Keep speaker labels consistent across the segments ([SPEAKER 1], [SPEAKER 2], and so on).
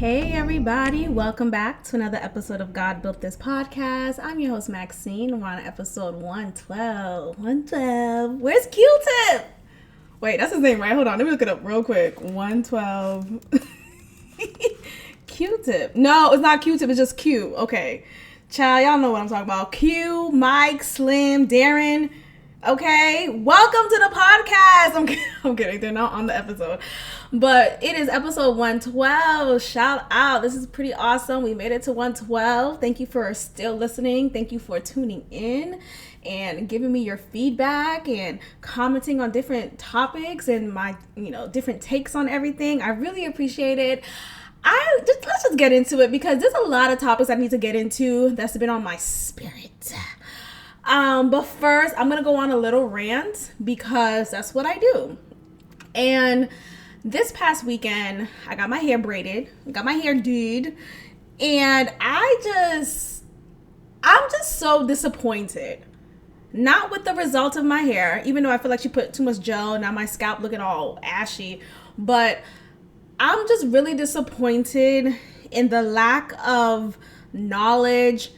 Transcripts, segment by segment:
[SPEAKER 1] Hey everybody, welcome back to another episode of God Built This Podcast. I'm your host Maxine. We're on episode 112. 112. Where's Q-Tip? Wait, that's his name, right? Hold on, let me look it up real quick. 112. Q-Tip. No, it's not Q-Tip, it's just Q. Okay. Child, y'all know what I'm talking about. Q, Mike, Slim, Darren. Okay, welcome to the podcast. I'm kidding, they're not on the episode. But it is episode 112. Shout out. This is pretty awesome. We made it to 112. Thank you for still listening. Thank you for tuning in and giving me your feedback and commenting on different topics and my, different takes on everything. I really appreciate it. Let's just get into it because there's a lot of topics I need to get into that's been on my spirit. But first, I'm going to go on a little rant because that's what I do. And this past weekend, I got my hair braided, got my hair did, and I'm just so disappointed. Not with the result of my hair, even though I feel like she put too much gel, now my scalp looking all ashy, but I'm just really disappointed in the lack of knowledge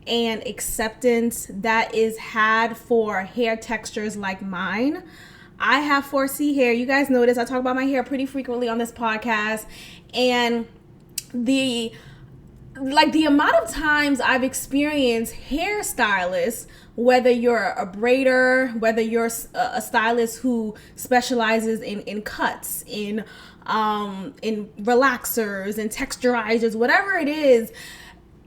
[SPEAKER 1] and acceptance that is had for hair textures like mine. I have 4C hair. You guys know this. I talk about my hair pretty frequently on this podcast. And the amount of times I've experienced hairstylists, whether you're a braider, whether you're a stylist who specializes in cuts, in relaxers and texturizers, whatever it is,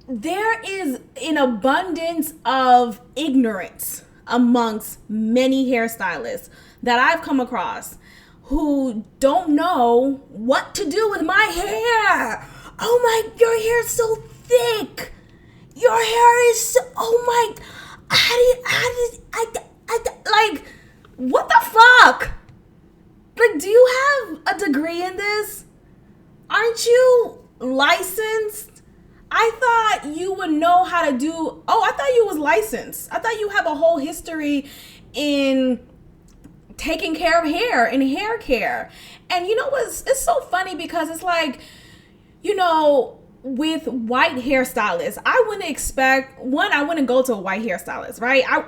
[SPEAKER 1] there is an abundance of ignorance amongst many hairstylists that I've come across who don't know what to do with my hair. Oh my, your hair is so thick. Your hair is so, oh my, like, what the fuck? Like, do you have a degree in this? Aren't you licensed? I thought you would know how to do, I thought you was licensed. I thought you have a whole history in taking care of hair and hair care. And you know what's, it's so funny because it's like, with white hairstylists, I wouldn't go to a white hairstylist, right? I'm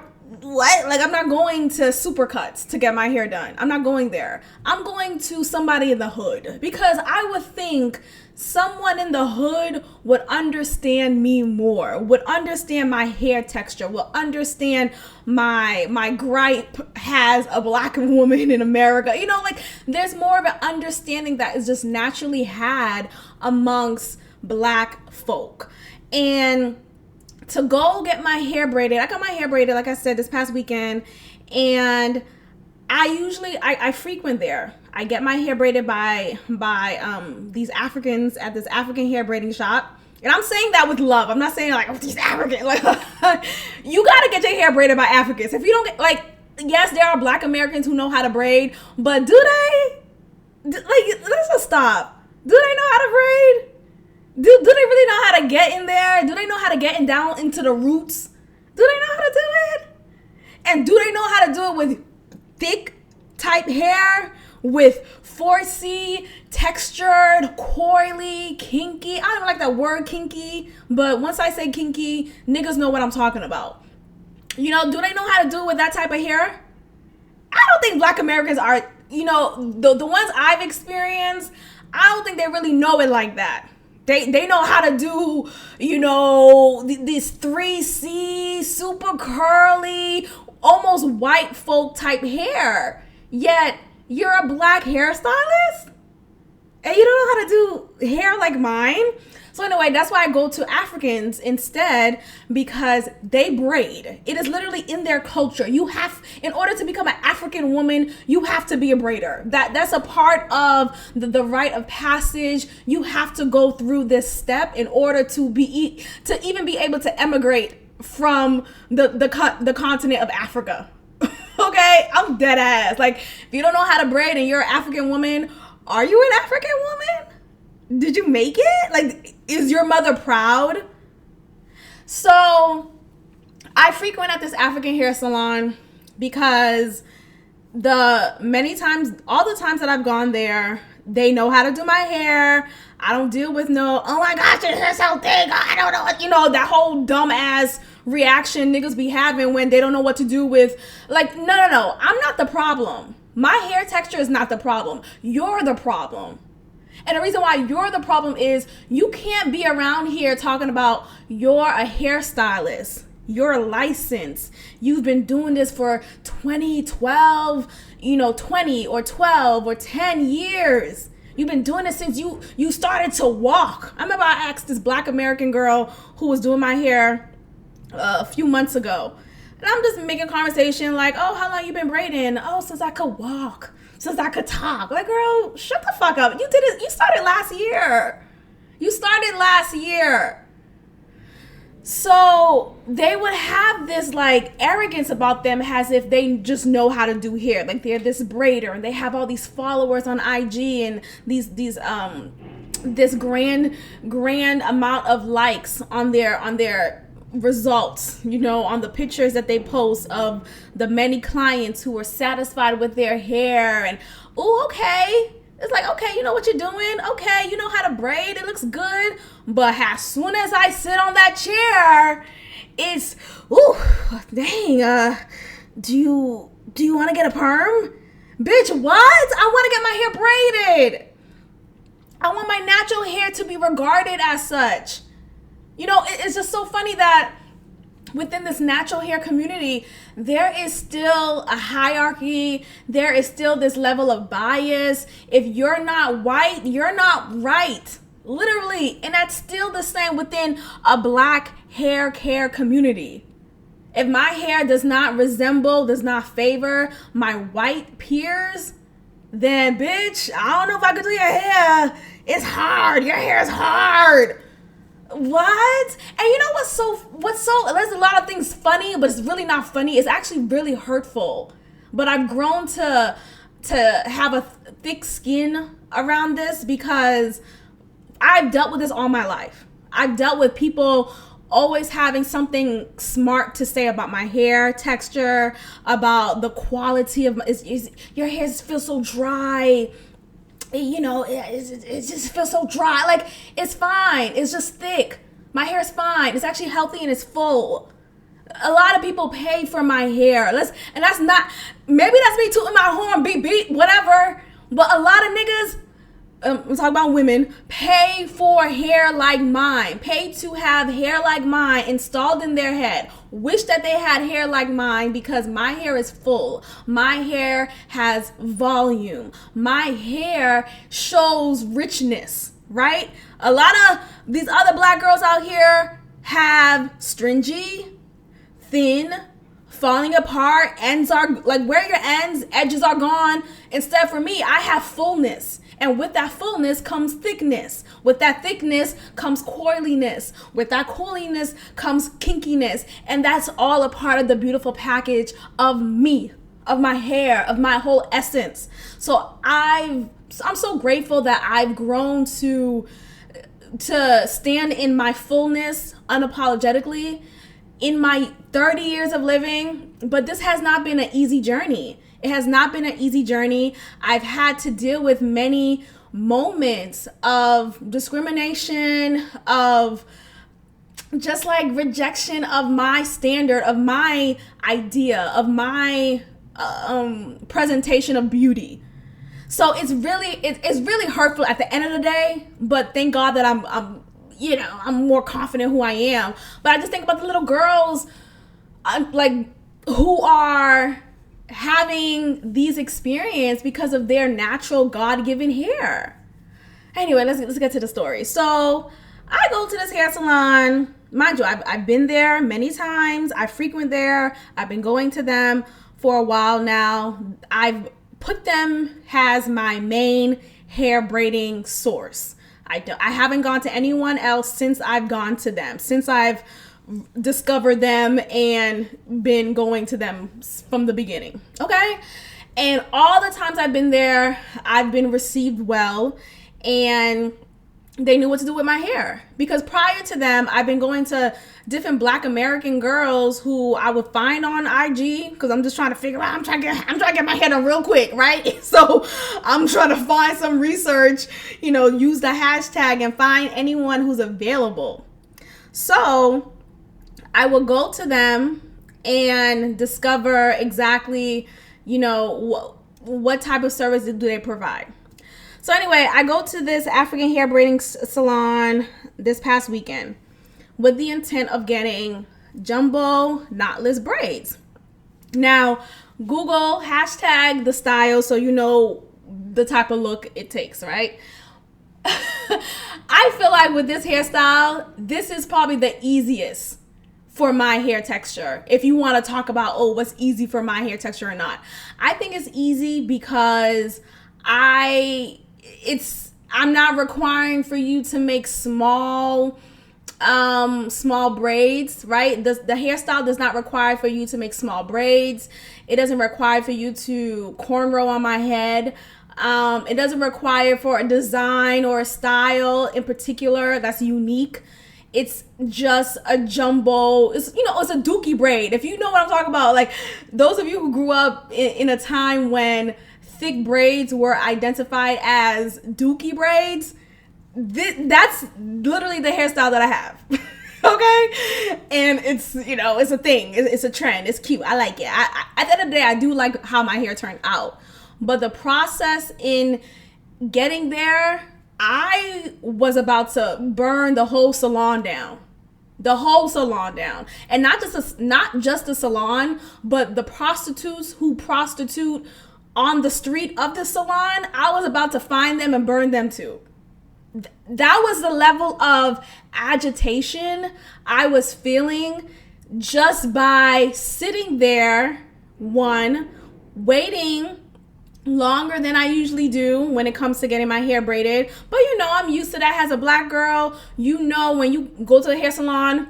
[SPEAKER 1] not going to Supercuts to get my hair done. I'm not going there. I'm going to somebody in the hood because I would think someone in the hood would understand me more, would understand my hair texture, would understand my gripe as a black woman in America. There's more of an understanding that is just naturally had amongst black folk. And to go get my hair braided, I got my hair braided, like I said, this past weekend, and I frequent there. I get my hair braided by these Africans at this African hair braiding shop. And I'm saying that with love. I'm not saying these Africans. You gotta get your hair braided by Africans. If you don't get, yes, there are black Americans who know how to braid, but do they? Let's just stop. Do they know how to braid? Do they really know how to get in there? Do they know how to get down into the roots? Do they know how to do it? And do they know how to do it with thick type hair? With 4C, textured, coily, kinky. I don't like that word kinky, but once I say kinky, niggas know what I'm talking about. Do they know how to do it with that type of hair? I don't think black Americans are, the ones I've experienced, I don't think they really know it like that. They know how to do, this 3C, super curly, almost white folk type hair. Yet, you're a black hairstylist? And you don't know how to do hair like mine? So anyway, that's why I go to Africans instead, because they braid. It is literally in their culture. In order to become an African woman, you have to be a braider. That's a part of the rite of passage. You have to go through this step in order to even be able to emigrate from the continent of Africa. Okay, I'm dead ass. If you don't know how to braid and you're an African woman, are you an African woman? Did you make it? Is your mother proud? So I frequent at this African hair salon because all the times that I've gone there, They know how to do my hair. I don't deal with no, oh my gosh, your hair's so thick, I don't know what, that whole dumb ass reaction niggas be having when they don't know what to do with, like, no, I'm not the problem. My hair texture is not the problem. You're the problem. And the reason why you're the problem is you can't be around here talking about you're a hairstylist. You're licensed. You've been doing this for 20 or 12 or 10 years. You've been doing this since you started to walk. I remember I asked this Black American girl who was doing my hair a few months ago. And I'm just making conversation like, oh, how long you been braiding? Oh, since I could walk. Since I could talk. Like, girl, shut the fuck up. You did it. You started last year. So they would have this like arrogance about them as if they just know how to do hair. Like they're this braider and they have all these followers on IG and this grand amount of likes on their results, on the pictures that they post of the many clients who are satisfied with their hair and, oh, okay. It's like, okay, you know what you're doing. Okay, you know how to braid. It looks good. But as soon as I sit on that chair, it's, ooh, dang, do you want to get a perm? Bitch, what? I want to get my hair braided. I want my natural hair to be regarded as such. It's just so funny that within this natural hair community, there is still a hierarchy. There is still this level of bias. If you're not white, you're not right. Literally. And that's still the same within a Black hair care community. If my hair does not favor my white peers, then bitch, I don't know if I could do your hair. It's hard. Your hair is hard. What? And you know what's so there's a lot of things funny, but it's really not funny. It's actually really hurtful. But I've grown to have a thick skin around this because I've dealt with this all my life. I've dealt with people always having something smart to say about my hair texture, about the quality of your hair feels so dry. It just feels so dry. Like, it's fine. It's just thick. My hair is fine. It's actually healthy and it's full. A lot of people pay for my hair. Maybe that's me tooting my horn, beep, whatever. But a lot of niggas, I'm talking about women, pay for hair like mine. Pay to have hair like mine installed in their head. Wish that they had hair like mine because my hair is full. My hair has volume. My hair shows richness, right? A lot of these other Black girls out here have stringy, thin, falling apart, ends are like where your edges are gone. Instead, for me, I have fullness. And with that fullness comes thickness. With that thickness comes coiliness. With that coiliness comes kinkiness. And that's all a part of the beautiful package of me, of my hair, of my whole essence. So I'm so grateful that I've grown to stand in my fullness unapologetically in my 30 years of living. But this has not been an easy journey. It has not been an easy journey. I've had to deal with many moments of discrimination, of just like rejection of my standard, of my idea, of my presentation of beauty. So it's really hurtful at the end of the day. But thank God that I'm more confident who I am. But I just think about the little girls, who are having these experiences because of their natural God-given hair. Anyway, let's get to the story. So I go to this hair salon. Mind you, I've been there many times. I frequent there. I've been going to them for a while now. I've put them as my main hair braiding source. I haven't gone to anyone else since I've gone to them, since I've discovered them and been going to them from the beginning. Okay. And all the times I've been there, I've been received well. And they knew what to do with my hair. Because prior to them, I've been going to different Black American girls who I would find on IG, because I'm just trying to figure out, I'm trying to get my hair done real quick, right? So I'm trying to find some research, use the hashtag and find anyone who's available. So I will go to them and discover exactly, what type of service do they provide. So anyway, I go to this African hair braiding salon this past weekend with the intent of getting jumbo knotless braids. Now, Google hashtag the style so you know the type of look it takes, right? I feel like with this hairstyle, this is probably the easiest for my hair texture. If you want to talk about, what's easy for my hair texture or not. I think it's easy because I'm not requiring for you to make small braids, right? The hairstyle does not require for you to make small braids. It doesn't require for you to cornrow on my head. It doesn't require for a design or a style in particular that's unique. It's just a jumbo, it's a dookie braid. If you know what I'm talking about, like those of you who grew up in a time when thick braids were identified as dookie braids, that's literally the hairstyle that I have. Okay? And it's, it's a thing. It's a trend. It's cute. I like it. At the end of the day, I do like how my hair turned out. But the process in getting there, I was about to burn the whole salon down. And not just the salon, but the prostitutes who prostitute on the street of the salon. I was about to find them and burn them too. That was the level of agitation I was feeling just by sitting there, waiting longer than I usually do when it comes to getting my hair braided. But I'm used to that as a Black girl. When you go to the hair salon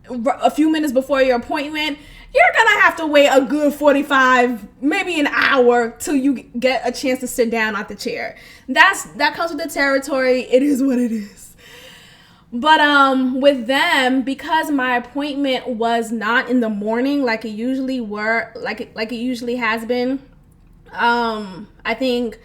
[SPEAKER 1] a few minutes before your appointment, you're gonna have to wait a good 45, maybe an hour till you get a chance to sit down at the chair. That comes with the territory. It is what it is. But with them, because my appointment was not in the morning like it usually has been, I think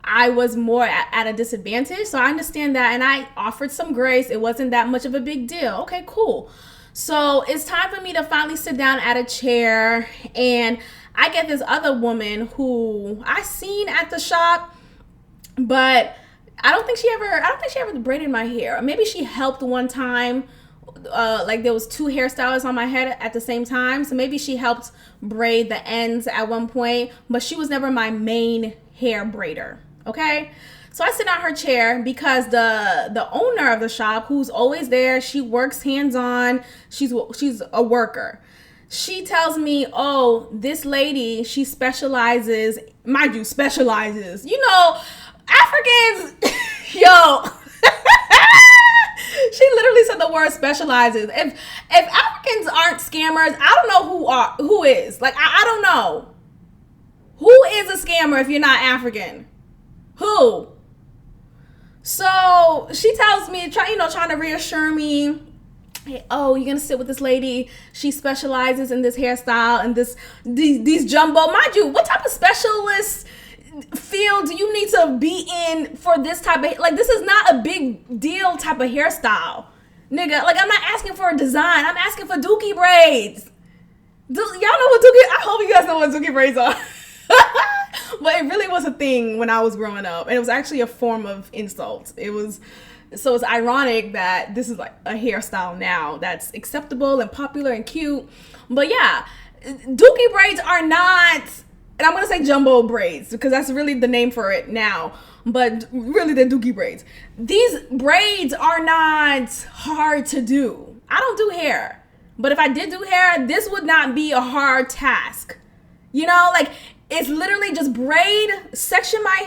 [SPEAKER 1] I was more at a disadvantage. So I understand that, and I offered some grace. It wasn't that much of a big deal. Okay, cool. So it's time for me to finally sit down at a chair, and I get this other woman who I seen at the shop, but I don't think she ever braided my hair. Maybe she helped one time. Like there was two hairstylists on my head at the same time, so maybe she helped braid the ends at one point, but she was never my main hair braider. Okay, so I sit on her chair because the owner of the shop, who's always there, she works hands-on, she's a worker. She tells me, this lady, she specializes, mind you, Africans, yo. She literally said the word specializes. If Africans aren't scammers, I don't know who is. Like, I don't know. Who is a scammer if you're not African? Who? So she tells me, trying to reassure me, hey, you're gonna sit with this lady. She specializes in this hairstyle and these jumbo. Mind you, what type of specialist field do you need to be in for this type of, like, this is not a big deal type of hairstyle, nigga. Like, I'm not asking for a design. I'm asking for dookie braids. Y'all know what dookie? I hope you guys know what dookie braids are. But it really was a thing when I was growing up, and it was actually a form of insult. So it's ironic that this is like a hairstyle now that's acceptable and popular and cute. But yeah, dookie braids are not, and I'm going to say jumbo braids because that's really the name for it now, but really they're dookie braids. These braids are not hard to do. I don't do hair, but if I did do hair, this would not be a hard task. Like, it's literally just braid, section my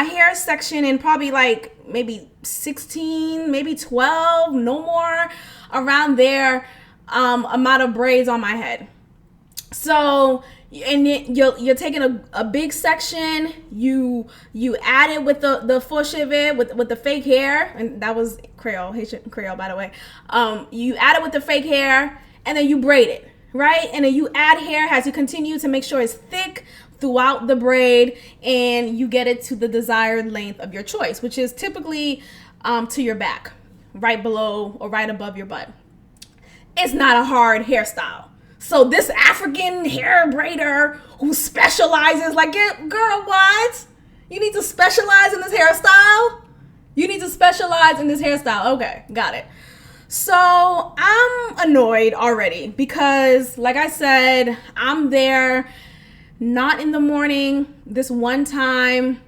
[SPEAKER 1] hair section in probably like maybe 16, maybe 12, no more, around there, amount of braids on my head. So and you're taking a big section, you add it with the faux cheveux with the fake hair, and that was Creole, Haitian Creole, by the way. You add it with the fake hair, and then you braid it, right? And then you add hair as you continue to make sure it's thick throughout the braid, and you get it to the desired length of your choice, which is typically to your back, right below or right above your butt. It's not a hard hairstyle. So this African hair braider who specializes, like, girl, what? You need to specialize in this hairstyle? You need to specialize in this hairstyle. Okay, got it. So I'm annoyed already because, like I said, I'm there not in the morning. This one time,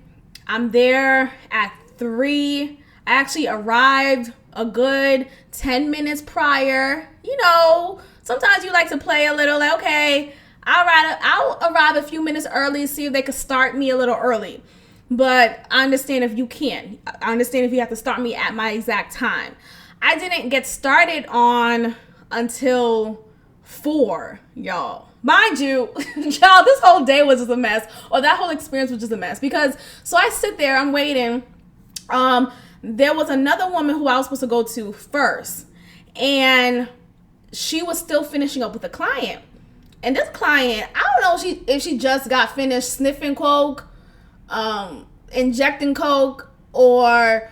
[SPEAKER 1] I'm there at 3. I actually arrived a good 10 minutes prior. You know, sometimes you like to play a little, like, okay, I'll arrive a few minutes early, see if they could start me a little early. But I understand if you can't. I understand if you have to start me at my exact time. I didn't get started on until 4, y'all. Mind you, y'all, this whole day was just a mess. Or that whole experience was just a mess. Because, so I sit there, I'm waiting. There was another woman who I was supposed to go to first. And she was still finishing up with a client. And this client, I don't know if she just got finished sniffing coke, injecting coke, or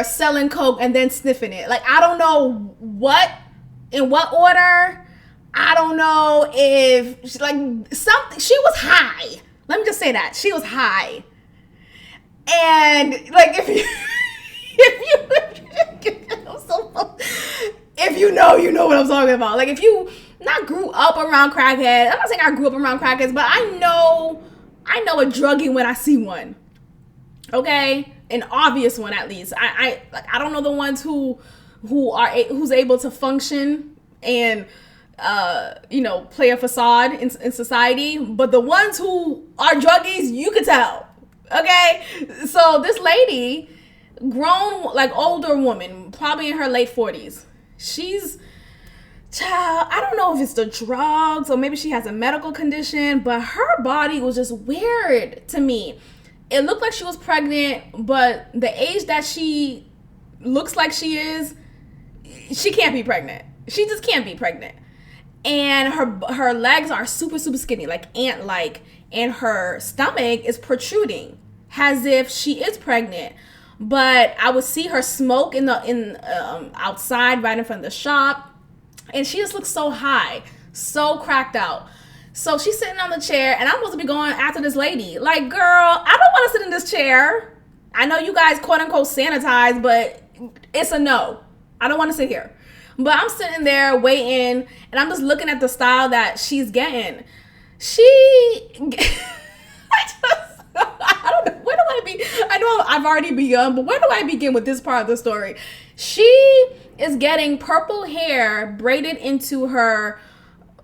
[SPEAKER 1] selling coke and then sniffing it. Like, I don't know in what order. I don't know if she was high. Let me just say that. She was high. And like, if you know, you know what I'm talking about. Like, if you not grew up around crackheads, I'm not saying I grew up around crackheads, but I know a druggie when I see one. Okay? An obvious one, at least. I don't know the ones who's able to function and play a facade in society, but the ones who are druggies, you could tell. Okay? So this lady, grown, like, older woman, probably in her late 40s. I don't know if it's the drugs or maybe she has a medical condition, but her body was just weird to me. It looked like she was pregnant, but the age that she looks like she is, she can't be pregnant. She just can't be pregnant. And her legs are super, super skinny, like ant-like, and her stomach is protruding as if she is pregnant. But I would see her smoke outside right in front of the shop, and she just looks so high, so cracked out. So she's sitting on the chair, and I'm supposed to be going after this lady. Like, girl, I don't want to sit in this chair. I know you guys quote unquote sanitize, but it's a no. I don't want to sit here. But I'm sitting there waiting, and I'm just looking at the style that she's getting. I don't know, where do I begin? I know I've already begun, but where do I begin with this part of the story? She is getting purple hair braided into her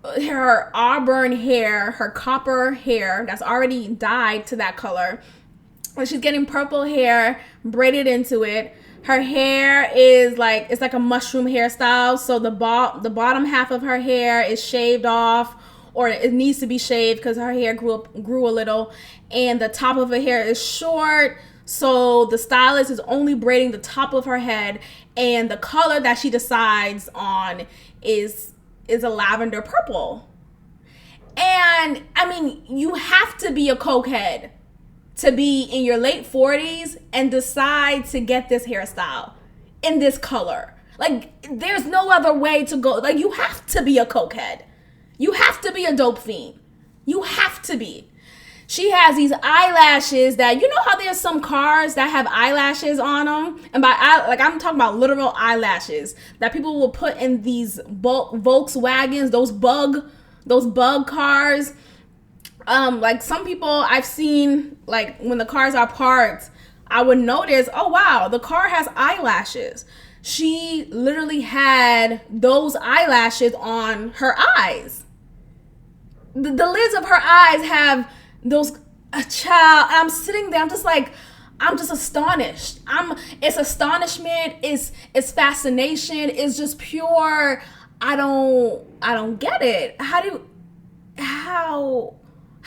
[SPEAKER 1] auburn hair, her copper hair that's already dyed to that color. And she's getting purple hair braided into it. Her hair is it's like a mushroom hairstyle. So the bottom half of her hair is shaved off, or it needs to be shaved because her hair grew a little, and the top of her hair is short. So the stylist is only braiding the top of her head, and the color that she decides on is a lavender purple. And I mean, you have to be a cokehead to be in your late 40s and decide to get this hairstyle in this color. Like, there's no other way to go. Like, you have to be a cokehead. You have to be a dope fiend. You have to be. She has these eyelashes that, you know how there's some cars that have eyelashes on them? And I'm talking about literal eyelashes that people will put in these Volkswagens, those bug cars. Like, some people I've seen, like, when the cars are parked, I would notice, oh wow, the car has eyelashes. She literally had those eyelashes on her eyes. The lids of her eyes have those, child. I'm sitting there, I'm just astonished. It's astonishment, it's fascination, it's just pure, I don't get it. How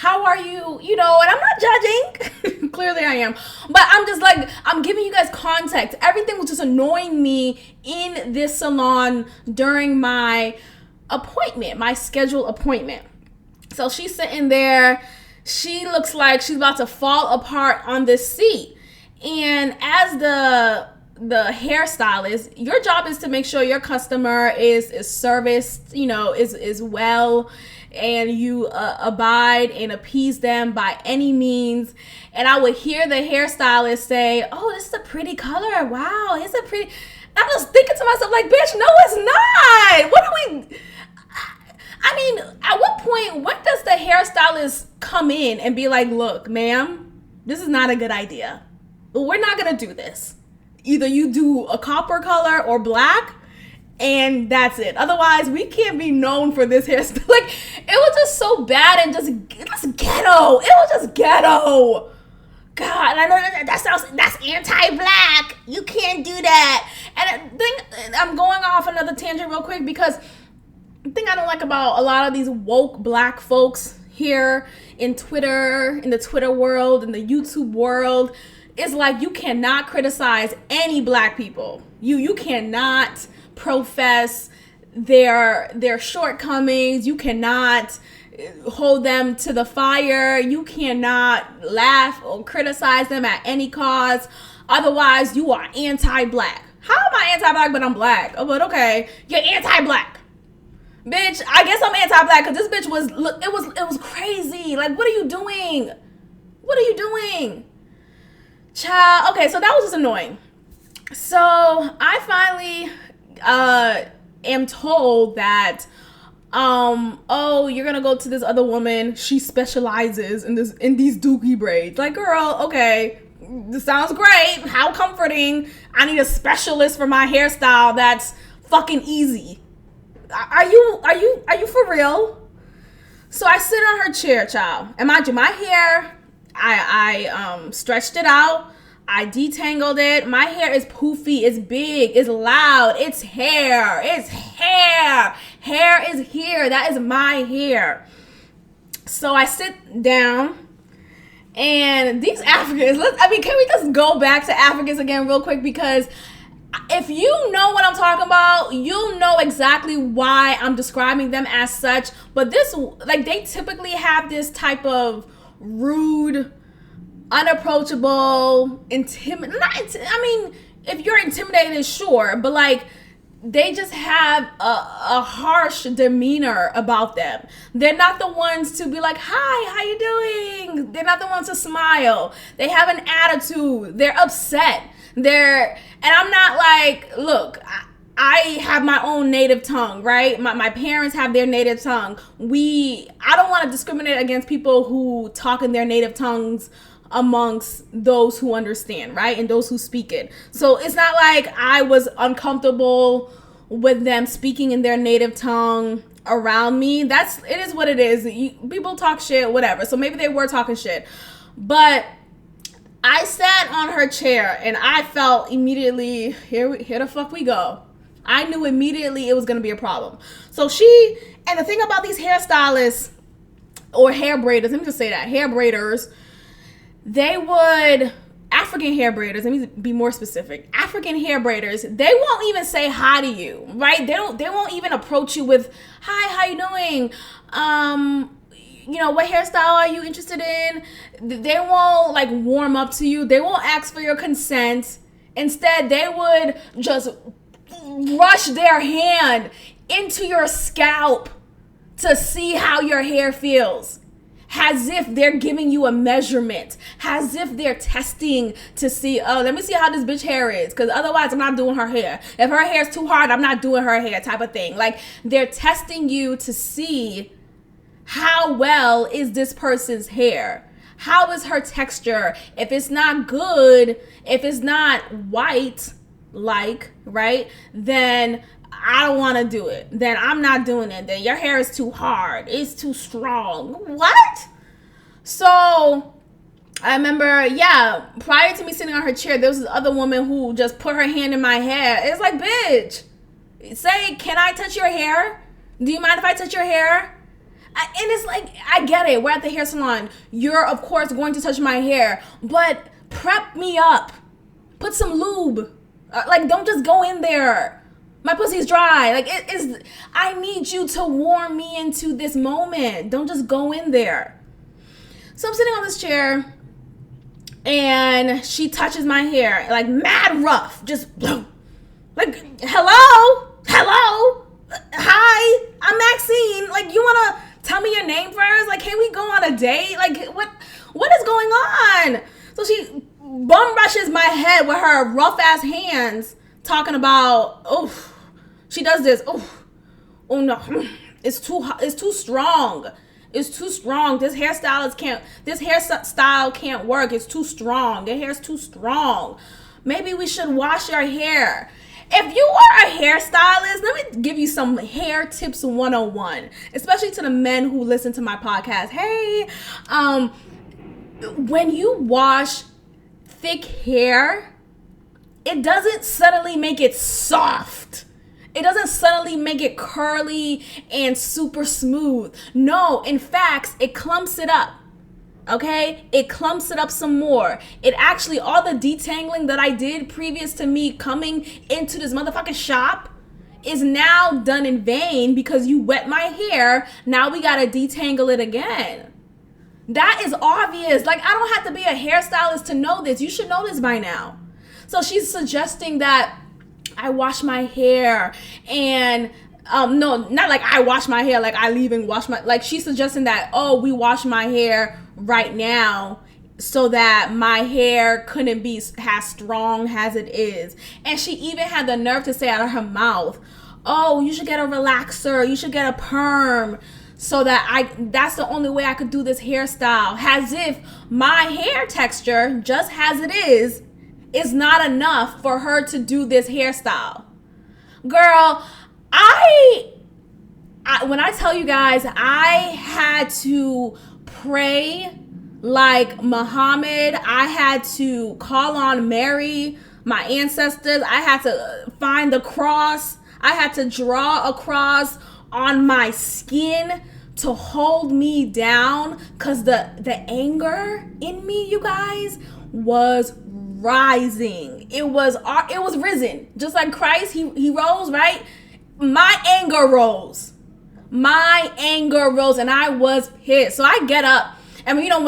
[SPEAKER 1] How are you? You know, and I'm not judging. Clearly I am. But I'm just like, I'm giving you guys context. Everything was just annoying me in this salon during my appointment, my scheduled appointment. So she's sitting there. She looks like she's about to fall apart on this seat. And as the hairstylist, your job is to make sure your customer is serviced, you know, is well, and you abide and appease them by any means. And I would hear the hairstylist say, "Oh, this is a pretty color. Wow, it's a pretty." I was thinking to myself, like, bitch, no, it's not. What do we? I mean, at what point, when does the hairstylist come in and be like, "Look, ma'am, this is not a good idea. We're not gonna do this. Either you do a copper color or black, and that's it. Otherwise, we can't be known for this hairstyle." Like, it was just so bad and just ghetto. It was just ghetto. God, I know that's anti-black. You can't do that. And I think I'm going off another tangent real quick, because the thing I don't like about a lot of these woke black folks here in Twitter, in the Twitter world, in the YouTube world, is like, you cannot criticize any black people. You cannot profess their shortcomings. You cannot hold them to the fire. You cannot laugh or criticize them at any cause. Otherwise, you are anti-black. How am I anti-black but I'm black? Oh, but okay, you're anti-black. Bitch, I guess I'm anti-black because this bitch it was crazy. Like, what are you doing? What are you doing? Child, okay, so that was just annoying. So I finally am told that oh, you're gonna go to this other woman. She specializes in these dookie braids. Like, girl, okay, this sounds great. How comforting. I need a specialist for my hairstyle that's fucking easy. Are you for real? So I sit on her chair, child. And mind you, my hair, I stretched it out. I detangled it. My hair is poofy. It's big. It's loud. It's hair. It's hair. Hair is here. That is my hair. So I sit down, and these Africans, can we just go back to Africans again real quick? Because if you know what I'm talking about, you'll know exactly why I'm describing them as such. But they typically have this type of rude, unapproachable, if you're intimidated, sure, but like, they just have a harsh demeanor about them. They're not the ones to be like, "Hi, how you doing?" They're not the ones to smile. They have an attitude. They're upset. And I'm not like, look, I have my own native tongue, right? My parents have their native tongue. I don't want to discriminate against people who talk in their native tongues amongst those who understand, right? And those who speak it. So it's not like I was uncomfortable with them speaking in their native tongue around me. It is what it is. People talk shit, whatever. So maybe they were talking shit. But I sat on her chair and I felt immediately, here the fuck we go. I knew immediately it was going to be a problem. So and the thing about these hairstylists or hair braiders, let me just say that, hair braiders, African hair braiders, let me be more specific. African hair braiders, they won't even say hi to you, right? They won't even approach you with, "Hi, how you doing? What hairstyle are you interested in?" They won't like warm up to you. They won't ask for your consent. Instead, they would just rush their hand into your scalp to see how your hair feels. As if they're giving you a measurement. As if they're testing to see, oh, let me see how this bitch hair is. Because otherwise, I'm not doing her hair. If her hair is too hard, I'm not doing her hair, type of thing. Like, they're testing you to see how well is this person's hair. How is her texture? If it's not good, if it's not white, right, then I don't want to do it. Then I'm not doing it. Then your hair is too hard. It's too strong. What? So I remember, prior to me sitting on her chair, there was this other woman who just put her hand in my hair. It's like, bitch, say, "Can I touch your hair? Do you mind if I touch your hair?" And it's like, I get it. We're at the hair salon. You're, of course, going to touch my hair. But prep me up. Put some lube. Like, don't just go in there. My pussy's dry. Like, I need you to warm me into this moment. Don't just go in there. So I'm sitting on this chair, and she touches my hair. Like, mad rough. Just, boom. Like, hello? Hi, I'm Maxine. Like, you want to tell me your name first? Like, can we go on a date? Like, what is going on? So she bum rushes my head with her rough ass hands, talking about, oh, she does this. Oh no, it's too strong. It's too strong. This hairstyle can't work. It's too strong. The hair's too strong. Maybe we should wash your hair. If you are a hairstylist, let me give you some hair tips 101, especially to the men who listen to my podcast. Hey, when you wash thick hair, it doesn't suddenly make it soft. It doesn't suddenly make it curly and super smooth. No, in fact, it clumps it up. Okay, it clumps it up some more. It actually, all the detangling that I did previous to me coming into this motherfucking shop is now done in vain because you wet my hair. Now we gotta detangle it again. That is obvious. Like, I don't have to be a hairstylist to know this. You should know this by now. So she's suggesting that I wash my hair and no, not like I wash my hair, like I leave and wash my, like she's suggesting that, oh, we wash my hair right now so that my hair couldn't be as strong as it is. And she even had the nerve to say out of her mouth, oh, you should get a relaxer, you should get a perm, so that that's the only way I could do this hairstyle. As if my hair texture, just as it is not enough for her to do this hairstyle. Girl, when I tell you guys, I had to pray like Muhammad. I had to call on Mary, my ancestors. I had to find the cross. I had to draw a cross on my skin to hold me down, because the anger in me, you guys, was rising. It was risen. Just like Christ, he rose, right? My anger rose. And I was pissed. So I get up. And I don't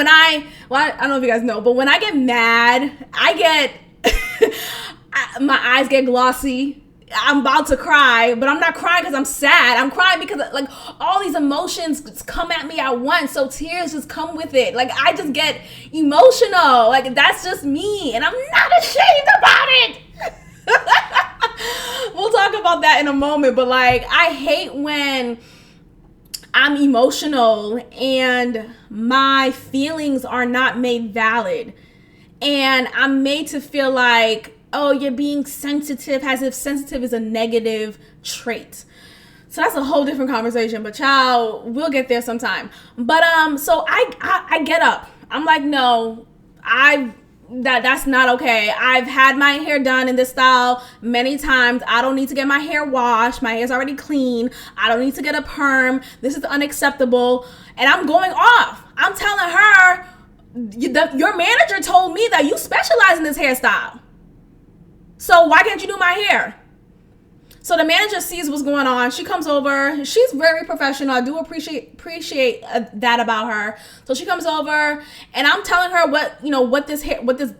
[SPEAKER 1] know if you guys know, but when I get mad, my eyes get glossy. I'm about to cry, but I'm not crying because I'm sad. I'm crying because like all these emotions come at me at once. So tears just come with it. Like, I just get emotional. Like, that's just me. And I'm not ashamed about it. We'll talk about that in a moment. But like, I hate when I'm emotional and my feelings are not made valid. And I'm made to feel like, oh, you're being sensitive, as if sensitive is a negative trait. So that's a whole different conversation, but child, we'll get there sometime. But so I get up. I'm like, no, that's not okay. I've had my hair done in this style many times. I don't need to get my hair washed. My hair's already clean. I don't need to get a perm. This is unacceptable. And I'm going off. I'm telling her, your manager told me that you specialize in this hairstyle. So why can't you do my hair? So the manager sees what's going on. She comes over. She's very professional. I do appreciate that about her. So she comes over, and I'm telling her what this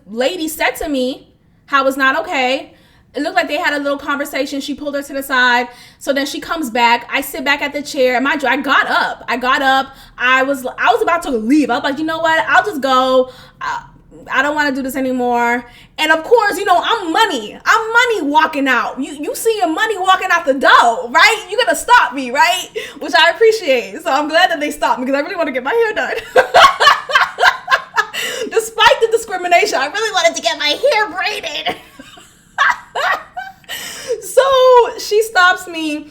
[SPEAKER 1] lady said to me, how it's not okay. It looked like they had a little conversation. She pulled her to the side. So then she comes back. I sit back at the chair. Mind you, I got up. I was about to leave. I was like, you know what? I'll just go. I don't want to do this anymore. And of course, I'm money walking out. You see your money walking out the door, right? You're going to stop me, right? Which I appreciate. So I'm glad that they stopped me because I really want to get my hair done. Despite the discrimination, I really wanted to get my hair braided. So she stops me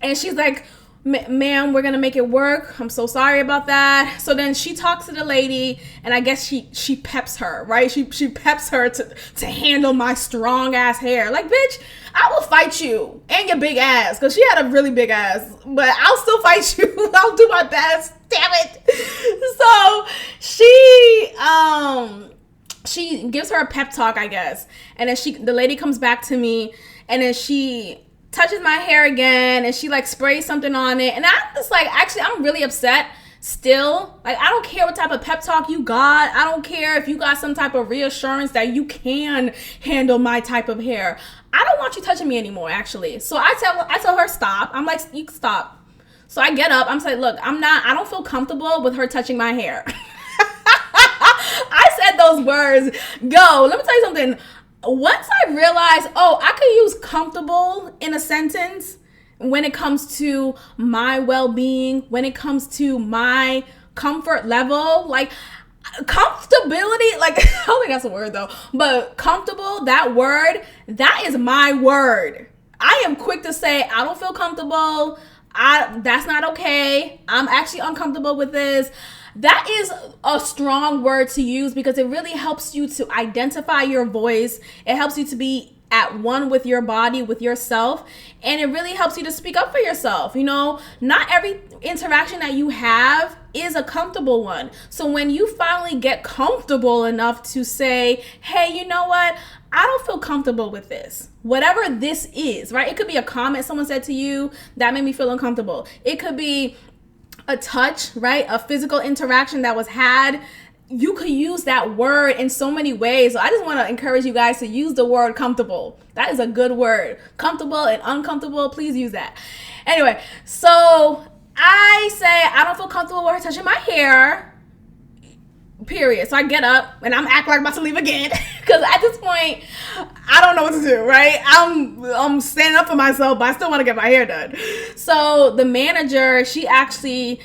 [SPEAKER 1] and she's like, ma'am, we're gonna make it work. I'm so sorry about that. So then she talks to the lady, and I guess she peps her, right? She peps her to handle my strong ass hair. Like, bitch, I will fight you and your big ass, because she had a really big ass, but I'll still fight you. I'll do my best. Damn it. So she gives her a pep talk, I guess, and then the lady comes back to me, and then she touches my hair again, and she like sprays something on it, and I'm just like, actually, I'm really upset still. Like, I don't care what type of pep talk you got. I don't care if you got some type of reassurance that you can handle my type of hair. I don't want you touching me anymore, actually. So I tell her stop. I'm like, you stop. So I get up. I'm like, look, I don't feel comfortable with her touching my hair. I said those words. Go. Let me tell you something. Once I realized, I could use comfortable in a sentence when it comes to my well-being, when it comes to my comfort level, like comfortability, like, I don't think that's a word though, but comfortable, that word, that is my word. I am quick to say, I don't feel comfortable. That's not okay. I'm actually uncomfortable with this. That is a strong word to use because it really helps you to identify your voice. It helps you to be at one with your body, with yourself, and it really helps you to speak up for yourself. You know, not every interaction that you have is a comfortable one. So when you finally get comfortable enough to say, hey, you know what? I don't feel comfortable with this. Whatever this is, right? It could be a comment someone said to you that made me feel uncomfortable. It could be a touch, right? A physical interaction that was had. You could use that word in so many ways. So I just want to encourage you guys to use the word comfortable. That is a good word. Comfortable and uncomfortable. Please use that. Anyway, so I say I don't feel comfortable with her touching my hair. Period. So I get up and I'm acting like I'm about to leave again because at this point I don't know what to do, right? I'm standing up for myself, but I still want to get my hair done. So the manager, she actually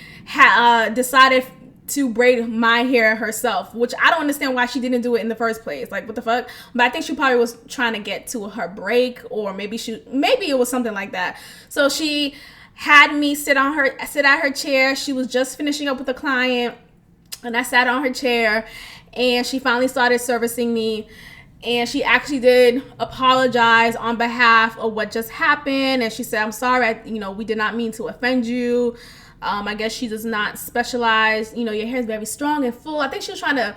[SPEAKER 1] decided to braid my hair herself, which I don't understand why she didn't do it in the first place. Like, what the fuck? But I think she probably was trying to get to her break, or maybe it was something like that. So she had me sit at her chair. She was just finishing up with a client. And I sat on her chair, and she finally started servicing me. And she actually did apologize on behalf of what just happened. And she said, I'm sorry, we did not mean to offend you. I guess she does not specialize. Your hair is very strong and full. I think she was trying to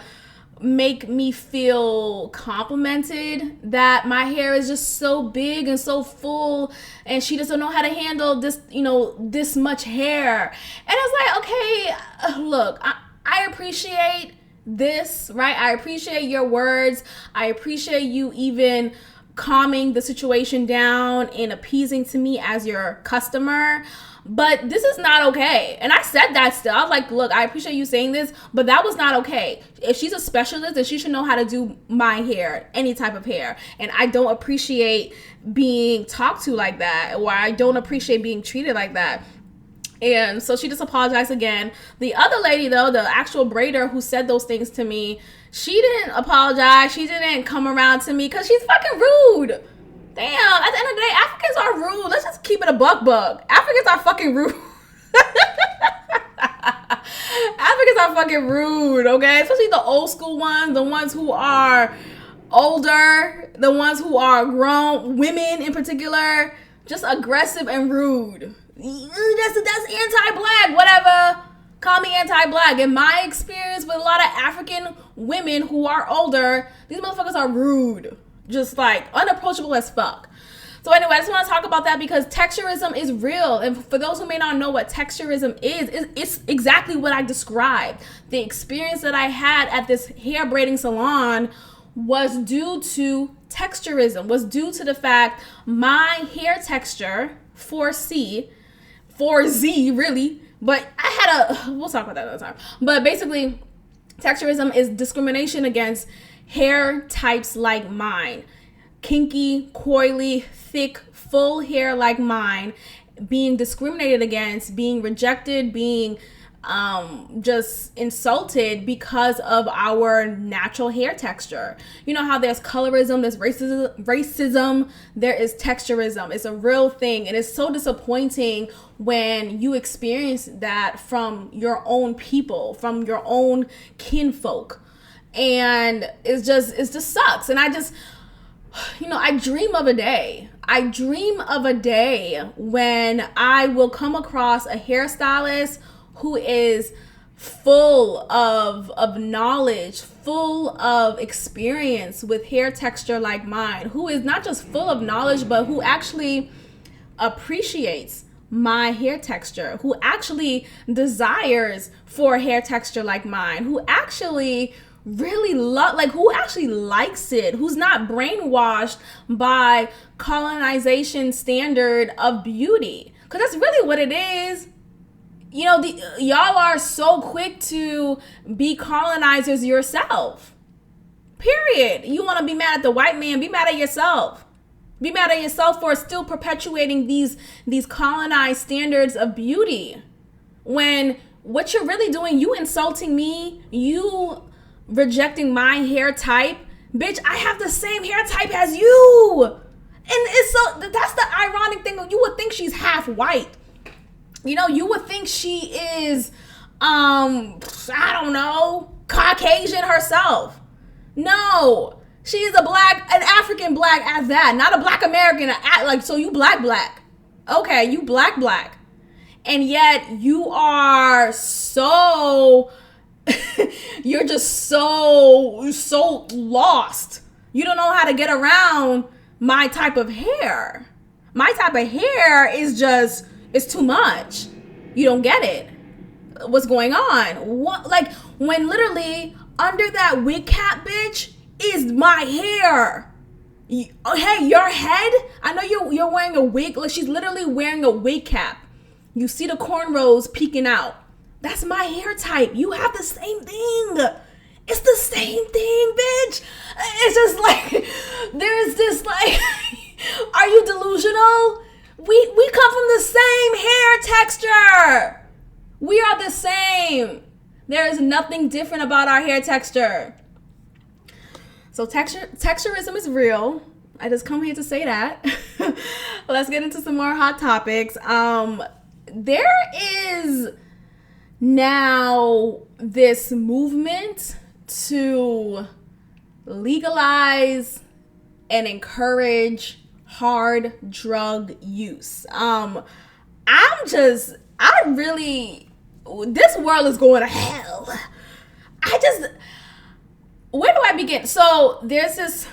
[SPEAKER 1] make me feel complimented that my hair is just so big and so full, and she doesn't know how to handle this, this much hair. And it's like, okay, look, I appreciate this, right? I appreciate your words. I appreciate you even calming the situation down and appeasing to me as your customer. But this is not okay. And I said that still. I was like, look, I appreciate you saying this, but that was not okay. If she's a specialist, then she should know how to do my hair, any type of hair. And I don't appreciate being talked to like that, or I don't appreciate being treated like that. And so she just apologized again. The other lady, though, the actual braider who said those things to me, she didn't apologize. She didn't come around to me because she's fucking rude. Damn, at the end of the day, Africans are rude. Let's just keep it a buck. Africans are fucking rude. Africans are fucking rude, okay? Especially the old school ones, the ones who are older, the ones who are grown, women in particular, just aggressive and rude. That's anti-black, whatever. Call me anti-black. In my experience with a lot of African women who are older, these motherfuckers are rude. Just like unapproachable as fuck. So anyway, I just want to talk about that because texturism is real. And for those who may not know what texturism is, it's exactly what I described. The experience that I had at this hair braiding salon was due to texturism, was due to the fact my hair texture, 4Z really, but we'll talk about that another time. But basically, texturism is discrimination against hair types like mine. Kinky, coily, thick, full hair like mine, being discriminated against, being rejected, being just insulted because of our natural hair texture. You know how there's colorism, there's racism, there is texturism. It's a real thing, and it's so disappointing when you experience that from your own people, from your own kinfolk. And it just sucks. And I dream of a day. I dream of a day when I will come across a hairstylist who is full of knowledge, full of experience with hair texture like mine, who is not just full of knowledge, but who actually appreciates my hair texture, who actually desires for hair texture like mine, who actually really who actually likes it, who's not brainwashed by colonization standard of beauty. Because that's really what it is. You know, y'all are so quick to be colonizers yourself. Period. You want to be mad at the white man, be mad at yourself. Be mad at yourself for still perpetuating these colonized standards of beauty. When what you're really doing, you insulting me, you rejecting my hair type. Bitch, I have the same hair type as you. And that's the ironic thing. You would think she's half white. You know, you would think she is, I don't know, Caucasian herself. No, she is an African black at that, not a black American. So you black. Okay, you black. And yet you are so, you're just so lost. You don't know how to get around my type of hair. My type of hair is just, it's too much. You don't get it. What's going on? What, like, when literally under that wig cap, bitch, is my hair. Hey, your head, I know you're wearing a wig. Like, she's literally wearing a wig cap. You see the cornrows peeking out. That's my hair type. You have the same thing. It's the same thing, bitch. It's just like, there's this like, are you delusional? We come from the same hair texture. We are the same. There is nothing different about our hair texture. So texturism is real. I just come here to say that. Let's get into some more hot topics. There is now this movement to legalize and encourage hard drug use. This world is going to hell. Where do I begin? So there's this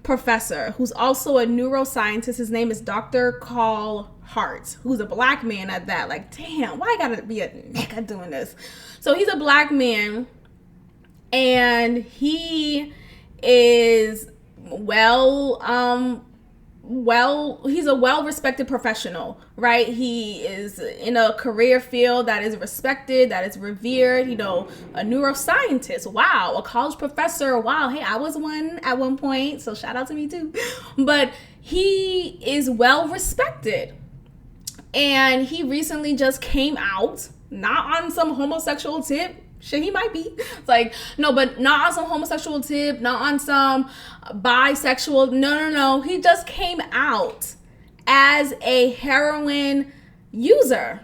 [SPEAKER 1] professor who's also a neuroscientist. His name is Dr. Carl Hart, who's a black man at that. Like, damn, why I gotta be a nigga doing this? So he's a black man, and he is he's a well-respected professional, right? He is in a career field that is respected, that is revered, you know, a neuroscientist. Wow, a college professor. Wow, hey, I was one at one point, so shout out to me too. But he is well-respected. And he recently just came out, not on some homosexual tip. Shit, he might be. It's like, no, but not on some homosexual tip, not on some bisexual. No. He just came out as a heroin user.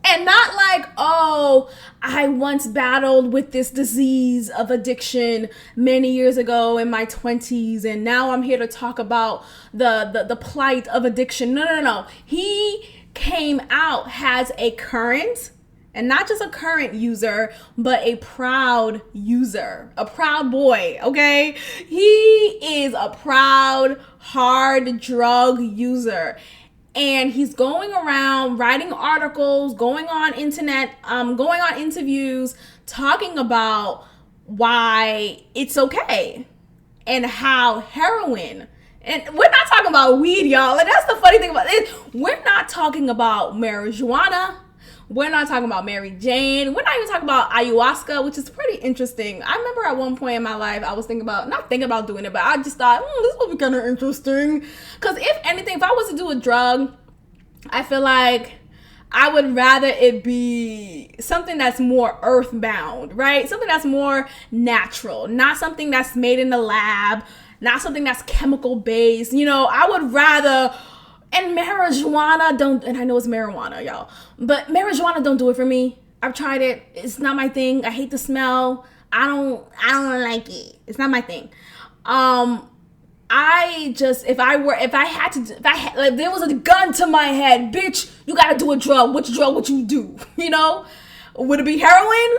[SPEAKER 1] And not like, oh, I once battled with this disease of addiction many years ago in my 20s, and now I'm here to talk about the plight of addiction. No. He came out as a current, and not just a current user, but a proud user, a proud boy, okay? He is a proud, hard drug user. And he's going around writing articles, going on interviews, talking about why it's okay and how heroin, and we're not talking about weed, y'all. And that's the funny thing about it. We're not talking about marijuana. We're not talking about Mary Jane. We're not even talking about ayahuasca, which is pretty interesting. I remember at one point in my life, I was not thinking about doing it, but I just thought, this would be kind of interesting. Because if anything, if I was to do a drug, I feel like I would rather it be something that's more earthbound, right? Something that's more natural, not something that's made in the lab, not something that's chemical based. I would rather, and marijuana don't, and I know it's marijuana, y'all, but marijuana don't do it for me. I've tried it. It's not my thing. I hate the smell. I don't like it. It's not my thing. If there was a gun to my head, bitch, you gotta do a drug. Which drug would you do? Would it be heroin?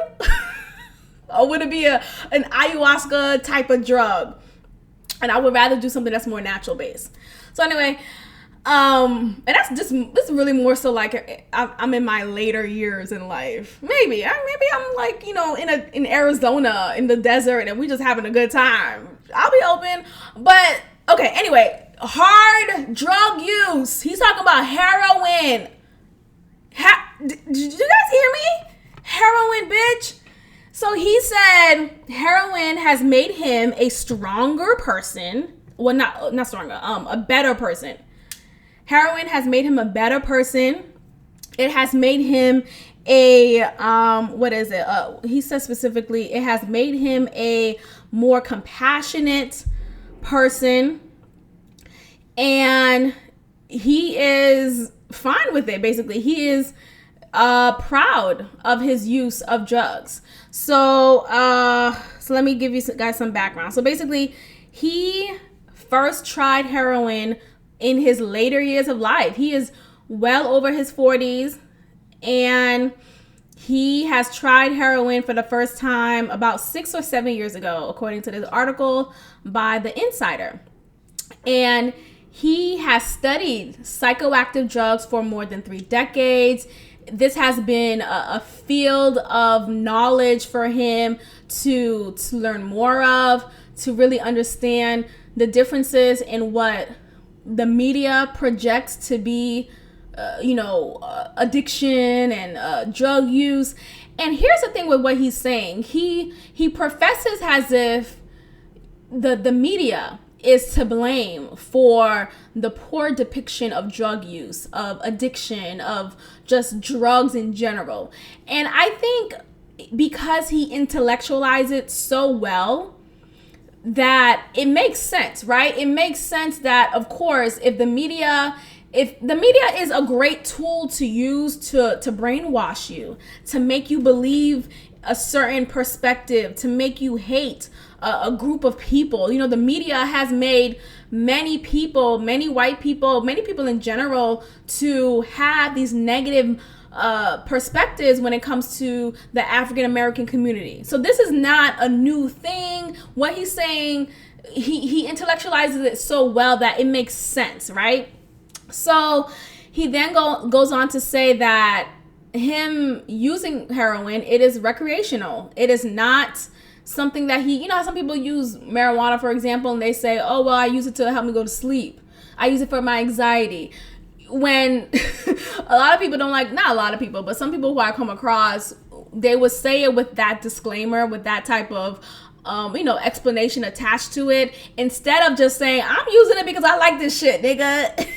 [SPEAKER 1] Or would it be an ayahuasca type of drug? And I would rather do something that's more natural based. So anyway, and this is really more so like I'm in my later years in life. Maybe I'm like, in Arizona in the desert and we just having a good time. I'll be open. But okay, anyway, hard drug use. He's talking about heroin. Did you guys hear me? Heroin, bitch. So he said heroin has made him a stronger person. Well, not stronger, a better person. Heroin has made him a better person. It has made him he says specifically, it has made him a more compassionate person. And he is fine with it, basically. He is proud of his use of drugs. So let me give you guys some background. So basically, he first tried heroin in his later years of life. He is well over his 40s, and he has tried heroin for the first time about 6 or 7 years ago, according to this article by The Insider. And he has studied psychoactive drugs for more than 3 decades. This has been a field of knowledge for him to learn more of, to really understand the differences in what the media projects to be, addiction and drug use. And here's the thing with what he's saying. He professes as if the media is to blame for the poor depiction of drug use, of addiction, of just drugs in general. And I think because he intellectualizes it so well, that it makes sense, right? It makes sense that, of course, if the media is a great tool to use to brainwash you, to make you believe a certain perspective, to make you hate a group of people. The media has made many people, many white people, many people in general, to have these negative perspectives when it comes to the African American community. So this is not a new thing. What he's saying, he intellectualizes it so well that it makes sense, right? So he then goes on to say that him using heroin, it is recreational. It is not something that how some people use marijuana, for example, and they say, oh, well, I use it to help me go to sleep. I use it for my anxiety. When a lot of people don't like, not a lot of people, but some people who I come across, they would say it with that disclaimer, with that type of, explanation attached to it, instead of just saying, I'm using it because I like this shit, nigga.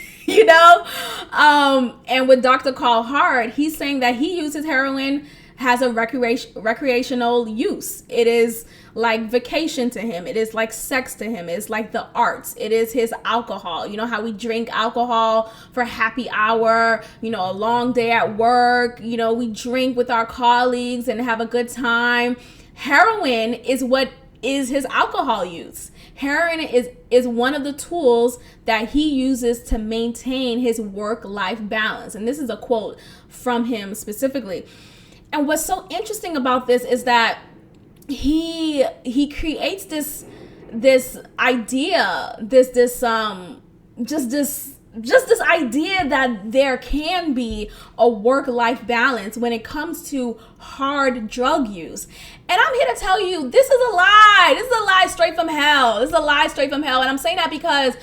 [SPEAKER 1] And with Dr. Carl Hart, he's saying that he uses heroin has a recreational use. It is like vacation to him. It is like sex to him. It's like the arts. It is his alcohol. You know how we drink alcohol for happy hour, a long day at work, we drink with our colleagues and have a good time. Heroin is what is his alcohol use. Heroin is one of the tools that he uses to maintain his work-life balance. And this is a quote from him specifically. And what's so interesting about this is that he creates this idea, this idea that there can be a work-life balance when it comes to hard drug use. And I'm here to tell you, this is a lie. This is a lie straight from hell. This is a lie straight from hell. And I'm saying that because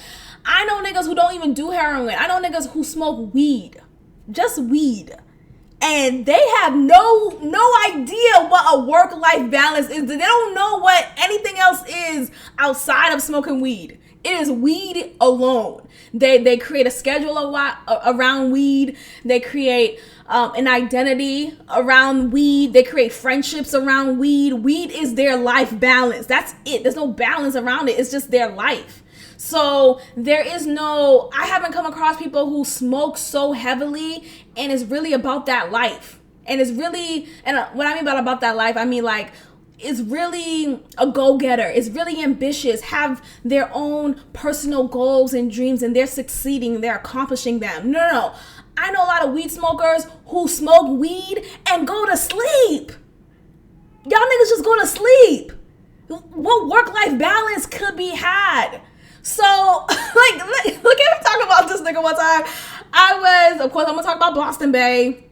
[SPEAKER 1] I know niggas who don't even do heroin. I know niggas who smoke weed. Just weed. And they have no idea what a work-life balance is. They don't know what anything else is outside of smoking weed. It is weed alone. They create a schedule around weed. They create an identity around weed. They create friendships around weed. Weed is their life balance. That's it. There's no balance around it. It's just their life. So I haven't come across people who smoke so heavily and it's really about that life. And it's really, and what I mean by about that life, I mean like, is really a go-getter, is really ambitious, have their own personal goals and dreams, and they're succeeding, they're accomplishing them. No. I know a lot of weed smokers who smoke weed and go to sleep. Y'all niggas just go to sleep. What work-life balance could be had? So, like, look at me talk about this nigga one time. Of course, I'm gonna talk about Boston Bay.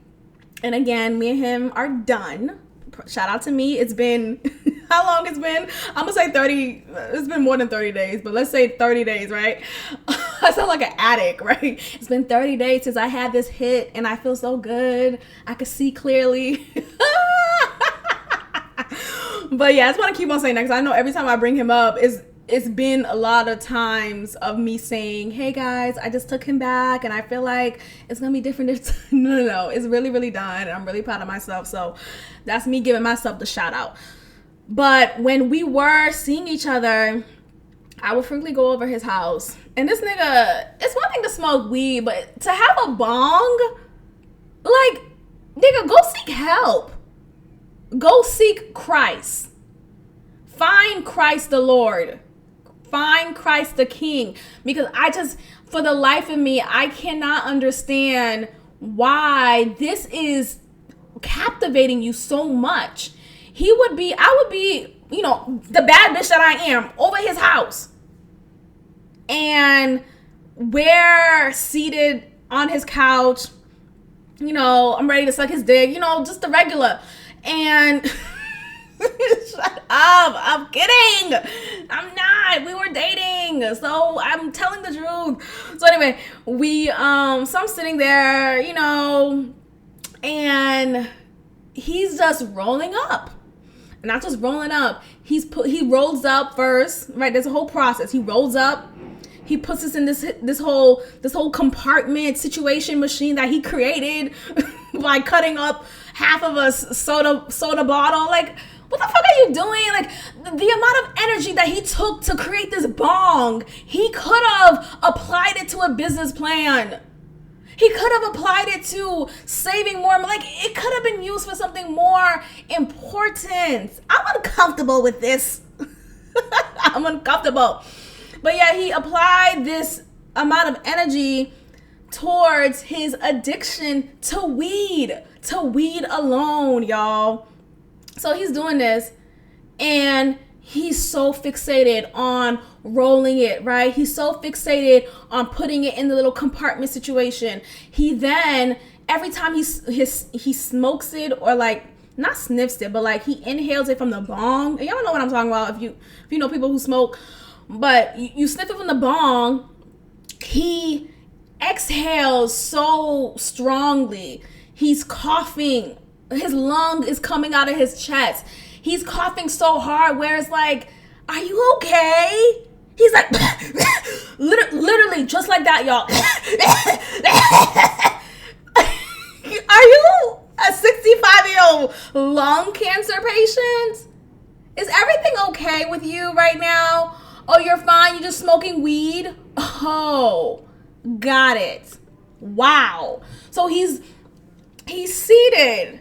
[SPEAKER 1] And again, me and him are done. Shout out to me. It's been, how long it's been? I'm gonna say 30, it's been more than 30 days, but let's say 30 days, right? I sound like an addict, right? It's been 30 days since I had this hit and I feel so good. I can see clearly. But yeah, I just want to keep on saying that because I know every time I bring him up, it's been a lot of times of me saying, hey guys, I just took him back and I feel like it's gonna be different. No, it's really, really done and I'm really proud of myself. So that's me giving myself the shout out. But when we were seeing each other, I would frequently go over his house. And this nigga, it's one thing to smoke weed, but to have a bong, like, nigga, go seek help. Go seek Christ. Find Christ the Lord. Find Christ the King. Because for the life of me, I cannot understand why this is captivating you so much. I would be, the bad bitch that I am over his house. And we're seated on his couch. I'm ready to suck his dick, just the regular. And shut up. I'm kidding. I'm not. We were dating. So I'm telling the truth. So anyway, so I'm sitting there, and he's just rolling up. Not just rolling up. He rolls up first, right? There's a whole process. He rolls up. He puts us in this whole compartment situation machine that he created by cutting up half of a soda bottle. Like, what the fuck are you doing? Like, the amount of energy that he took to create this bong, he could have applied it to a business plan. He could have applied it to saving more. Like, it could have been used for something more important. I'm uncomfortable with this. I'm uncomfortable. But yeah, he applied this amount of energy towards his addiction to weed alone, y'all. So he's doing this and he's so fixated on rolling it, right? He's so fixated on putting it in the little compartment situation. He then, every time he smokes it or like, not sniffs it, but like he inhales it from the bong. And y'all know what I'm talking about if you know people who smoke. But you sniff it from the bong, he exhales so strongly. He's coughing. His lung is coming out of his chest. He's coughing so hard where it's like, are you okay? He's like, literally just like that, y'all. Are you a 65-year-old lung cancer patient? Is everything okay with you right now? Oh, you're fine. You're just smoking weed? Oh, got it. Wow. So he's seated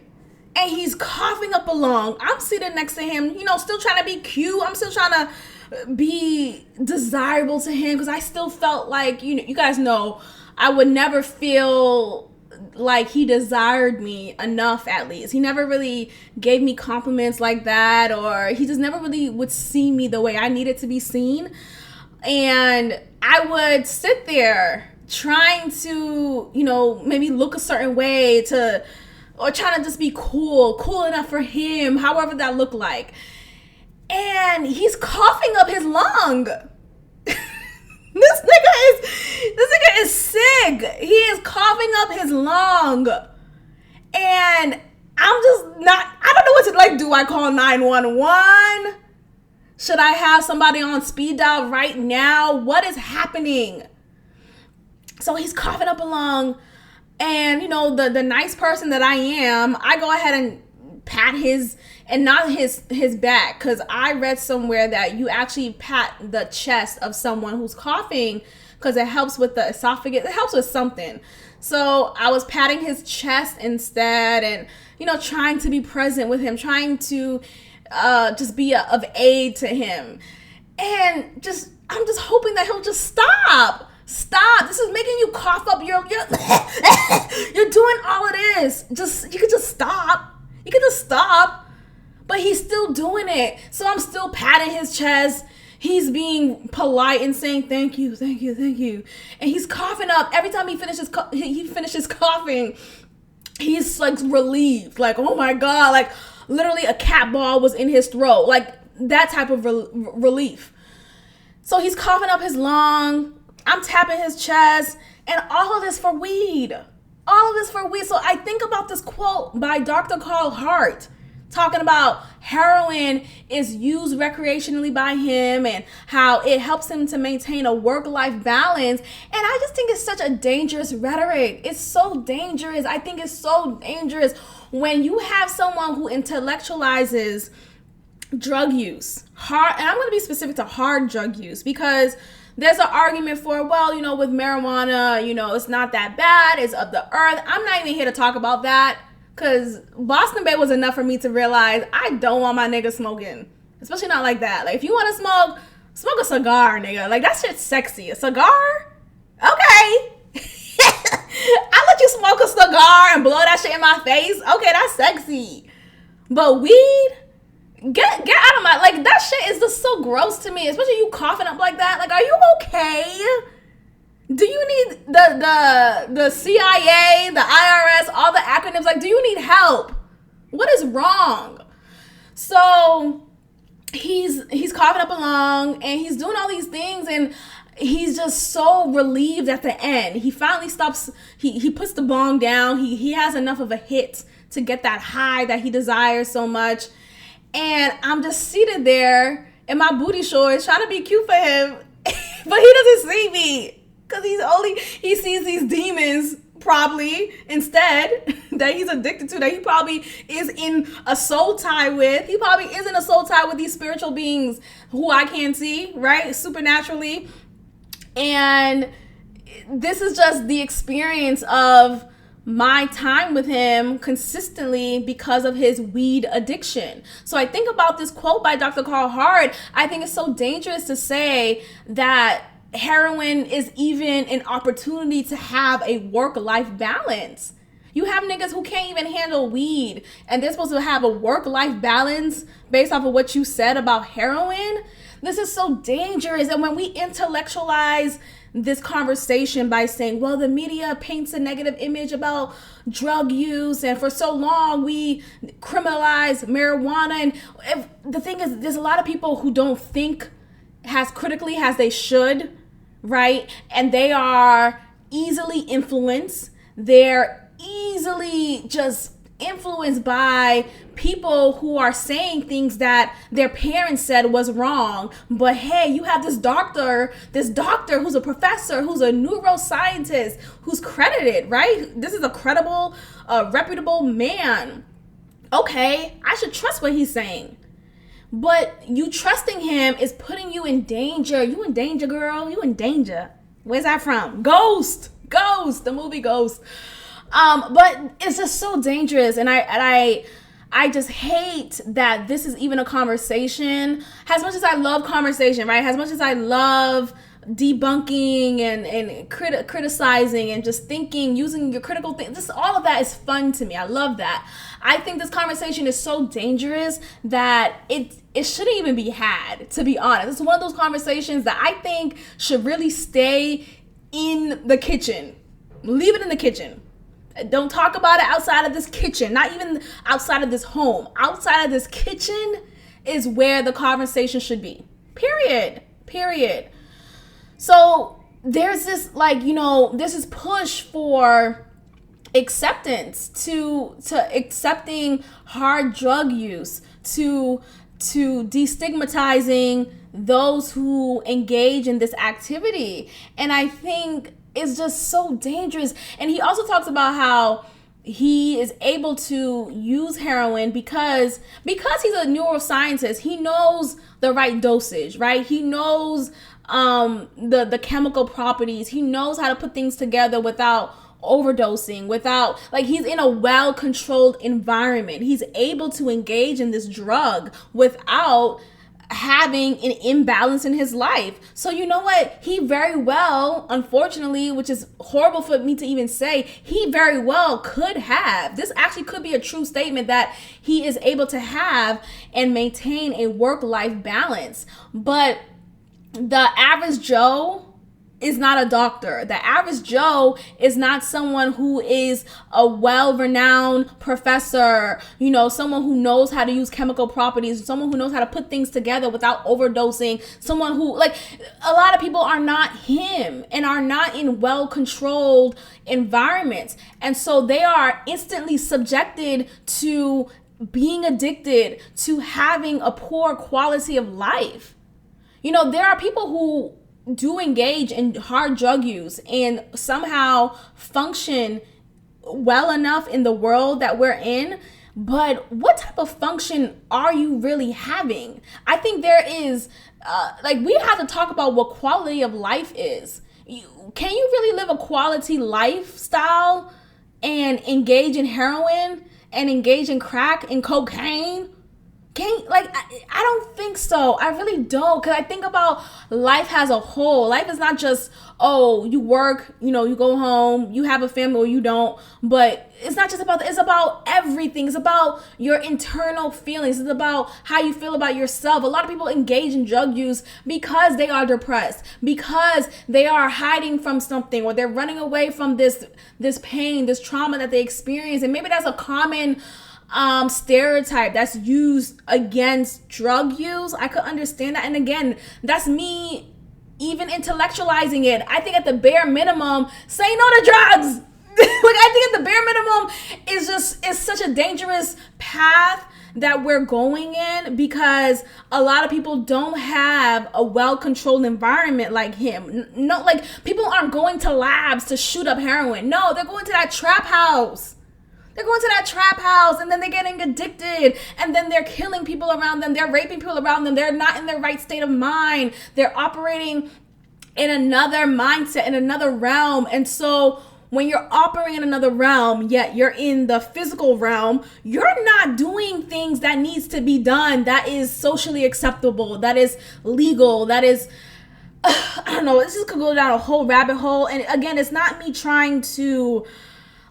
[SPEAKER 1] and he's coughing up a lung. I'm seated next to him, still trying to be cute. I'm still trying to be desirable to him because I still felt like, you guys know, I would never feel like he desired me enough, at least. He never really gave me compliments like that, or he just never really would see me the way I needed to be seen. And I would sit there trying to, maybe look a certain way or trying to just be cool enough for him, however that looked like. And he's coughing up his lung. This nigga is sick. He is coughing up his lung. And I'm just not, I don't know what to, like, do I call 911? Should I have somebody on speed dial right now? What is happening? So he's coughing up a lung, and the nice person that I am, I go ahead and pat his, and not his back, because I read somewhere that you actually pat the chest of someone who's coughing because it helps with the esophagus. It helps with something. So I was patting his chest instead, and trying to be present with him, trying to just be of aid to him, and I'm just hoping that he'll just stop. This is making you cough up. You're doing all of this. You could just stop. But he's still doing it. So I'm still patting his chest. He's being polite and saying thank you. And he's coughing up. Every time he finishes coughing, he's like relieved. Like, oh my God, like literally a cat ball was in his throat. Like that type of relief. So he's coughing up his lung. I'm tapping his chest, and all of this for weed. So I think about this quote by Dr. Carl Hart talking about heroin is used recreationally by him and how it helps him to maintain a work-life balance. And I just think it's such a dangerous rhetoric. It's so dangerous. I think it's so dangerous when you have someone who intellectualizes drug use. And I'm going to be specific to hard drug use, because there's an argument for, with marijuana, it's not that bad. It's of the earth. I'm not even here to talk about that, because Boston Bay was enough for me to realize I don't want my nigga smoking, especially not like that. Like, if you want to smoke a cigar, nigga. Like, that shit's sexy. A cigar? Okay. I let you smoke a cigar and blow that shit in my face. Okay, that's sexy. But weed? Get out of my, like, that shit is just so gross to me, especially you coughing up like that. Like, are you okay? Do you need the CIA, the IRS, all the acronyms? Like, do you need help? What is wrong? So he's coughing up a lung, and he's doing all these things, and he's just so relieved at the end. He finally stops. He puts the bong down. He has enough of a hit to get that high that he desires so much. And I'm just seated there in my booty shorts trying to be cute for him. But he doesn't see me, because he sees these demons probably instead that he's addicted to, that he probably is in a soul tie with. He probably is in a soul tie with these spiritual beings who I can't see, right? Supernaturally. And this is just the experience of my time with him consistently because of his weed addiction. So I think about this quote by Dr. Carl Hart. I think it's so dangerous to say that heroin is even an opportunity to have a work-life balance. You have niggas who can't even handle weed, and they're supposed to have a work-life balance based off of what you said about heroin. This is so dangerous. And when we intellectualize this conversation by saying, well, the media paints a negative image about drug use, and for so long we criminalize marijuana. And the thing is, there's a lot of people who don't think as critically as they should, right? And they are easily influenced. They're easily just influenced by people who are saying things that their parents said was wrong. But hey, you have this doctor who's a professor, who's a neuroscientist, who's credited, right? This is a credible, reputable man. Okay, I should trust what he's saying. But you trusting him is putting you in danger. You in danger, girl. You in danger. Where's that from? Ghost, the movie Ghost. But it's just so dangerous, and I just hate that this is even a conversation. As much as I love conversation, right? As much as I love debunking and criticizing and just thinking, using your critical thing, just all of that is fun to me. I love that. I think this conversation is so dangerous that it shouldn't even be had, to be honest. It's one of those conversations that I think should really stay in the kitchen. Leave it in the kitchen. Don't talk about it outside of this kitchen, not even outside of this home. Outside of this kitchen is where the conversation should be. Period. So there's this, there's this push for acceptance, to accepting hard drug use, to to destigmatizing those who engage in this activity. And I think it's just so dangerous. And he also talks about how he is able to use heroin because he's a neuroscientist. He knows the right dosage, right? He knows the chemical properties. He knows how to put things together without overdosing, without, like, he's in a well-controlled environment. He's able to engage in this drug without having an imbalance in his life. So you know what? He very well, unfortunately, which is horrible for me to even say, he very well could have. This actually could be a true statement that he is able to have and maintain a work-life balance. But the average Joe is not a doctor. The average Joe is not someone who is a well-renowned professor, you know, someone who knows how to use chemical properties, someone who knows how to put things together without overdosing, someone who, like, a lot of people are not him and are not in well-controlled environments. And so they are instantly subjected to being addicted, to having a poor quality of life. You know, there are people who do engage in hard drug use and somehow function well enough in the world that we're in. But what type of function are you really having? I think there is, we have to talk about what quality of life is. Can you really live a quality lifestyle and engage in heroin and engage in crack and cocaine? I don't think so. I really don't. Because I think about life as a whole. Life is not just, oh, you work, you know, you go home, you have a family or you don't. But it's not just about that. It's about everything. It's about your internal feelings. It's about how you feel about yourself. A lot of people engage in drug use because they are depressed, because they are hiding from something, or they're running away from this pain, this trauma that they experience. And maybe that's a common stereotype that's used against drug use. I could understand that. And again, that's me even intellectualizing it. I think at the bare minimum, say no to drugs. I think at the bare minimum is such a dangerous path that we're going in, because a lot of people don't have a well-controlled environment like him. No, like, people aren't going to labs to shoot up heroin. No, they're going to that trap house. They're going to that trap house, and then they're getting addicted, and then they're killing people around them. They're raping people around them. They're not in their right state of mind. They're operating in another mindset, in another realm. And so when you're operating in another realm, yet you're in the physical realm, you're not doing things that needs to be done, that is socially acceptable, that is legal, that is, I don't know, this just could go down a whole rabbit hole. And again, it's not me trying to,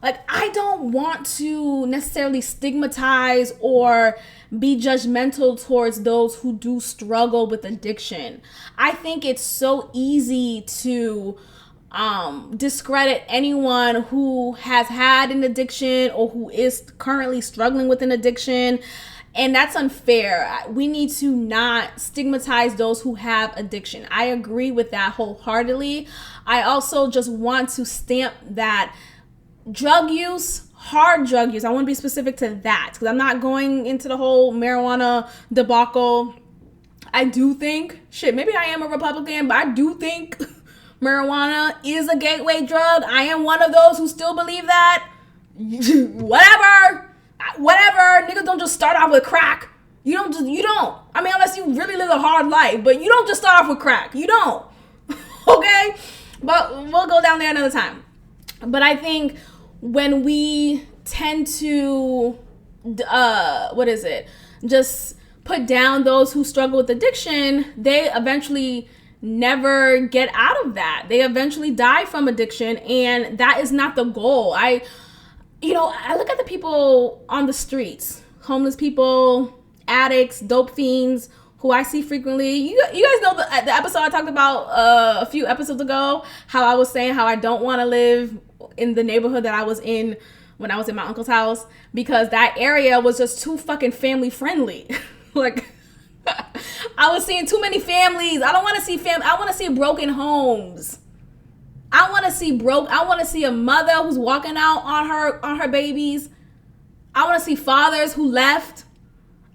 [SPEAKER 1] I don't want to necessarily stigmatize or be judgmental towards those who do struggle with addiction. I think it's so easy to discredit anyone who has had an addiction or who is currently struggling with an addiction. And that's unfair. We need to not stigmatize those who have addiction. I agree with that wholeheartedly. I also just want to stamp that drug use, hard drug use, I want to be specific to that, because I'm not going into the whole marijuana debacle. I do think, maybe I am a Republican, but I do think marijuana is a gateway drug. I am one of those who still believe that. Whatever. Niggas don't just start off with crack. You don't. I mean, unless you really live a hard life, but you don't just start off with crack. You don't. Okay? But we'll go down there another time. But I think when we tend to, just put down those who struggle with addiction, they eventually never get out of that. They eventually die from addiction, and that is not the goal. I look at the people on the streets, homeless people, addicts, dope fiends, who I see frequently. You guys know the episode I talked about a few episodes ago, how I was saying how I don't want to live in the neighborhood that I was in when I was in my uncle's house, because that area was just too fucking family friendly. I was seeing too many families. I don't want to see I want to see broken homes. I want to see a mother who's walking out on her babies. I want to see fathers who left.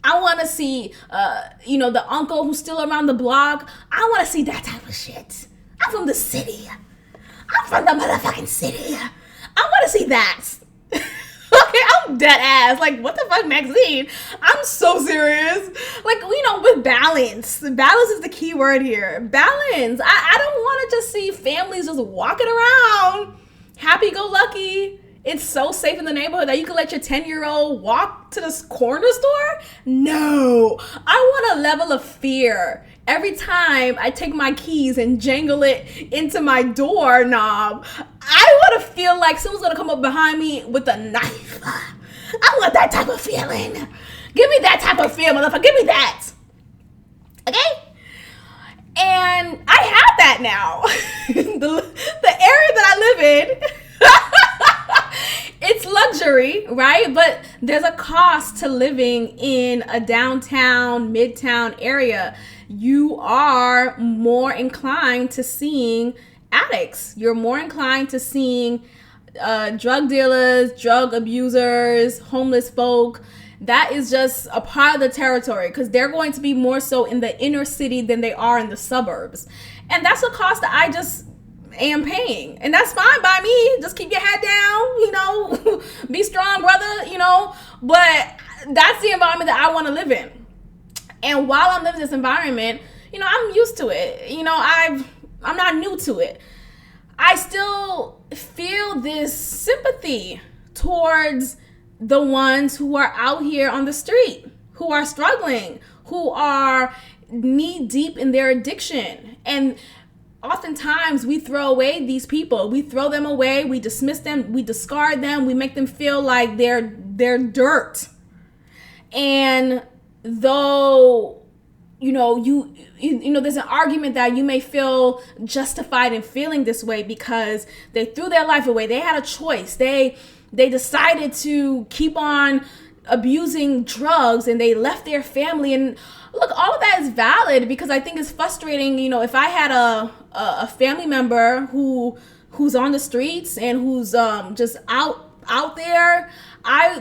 [SPEAKER 1] I want to see, the uncle who's still around the block. I want to see that type of shit. I'm from the city. I'm from the motherfucking city. I want to see that. Okay, I'm dead ass. Like, what the fuck, Maxine? I'm so serious. Like, with balance. Balance is the key word here. Balance. I don't want to just see families just walking around happy-go-lucky. It's so safe in the neighborhood that you can let your 10-year-old walk to this corner store? No. I want a level of fear every time I take my keys and jangle it into my doorknob. I want to feel like someone's going to come up behind me with a knife. I want that type of feeling. Give me that type of feel, motherfucker. Give me that. Okay? And I have that now. the area that I live in, it's luxury, right? But there's a cost to living in a downtown, midtown area. You are more inclined to seeing addicts. You're more inclined to seeing drug dealers, drug abusers, homeless folk. That is just a part of the territory because they're going to be more so in the inner city than they are in the suburbs. And that's a cost that I just am paying. And that's fine by me. Just keep your head down, be strong, brother, But that's the environment that I want to live in. And while I'm living in this environment, I'm used to it. I'm not new to it. I still feel this sympathy towards the ones who are out here on the street, who are struggling, who are knee deep in their addiction. And oftentimes we throw away these people. We throw them away. We dismiss them. We discard them. We make them feel like they're dirt. And though, there's an argument that you may feel justified in feeling this way because they threw their life away. They had a choice. They decided to keep on abusing drugs and they left their family. And look, all of that is valid because I think it's frustrating. If I had a family member who's on the streets and who's just out there,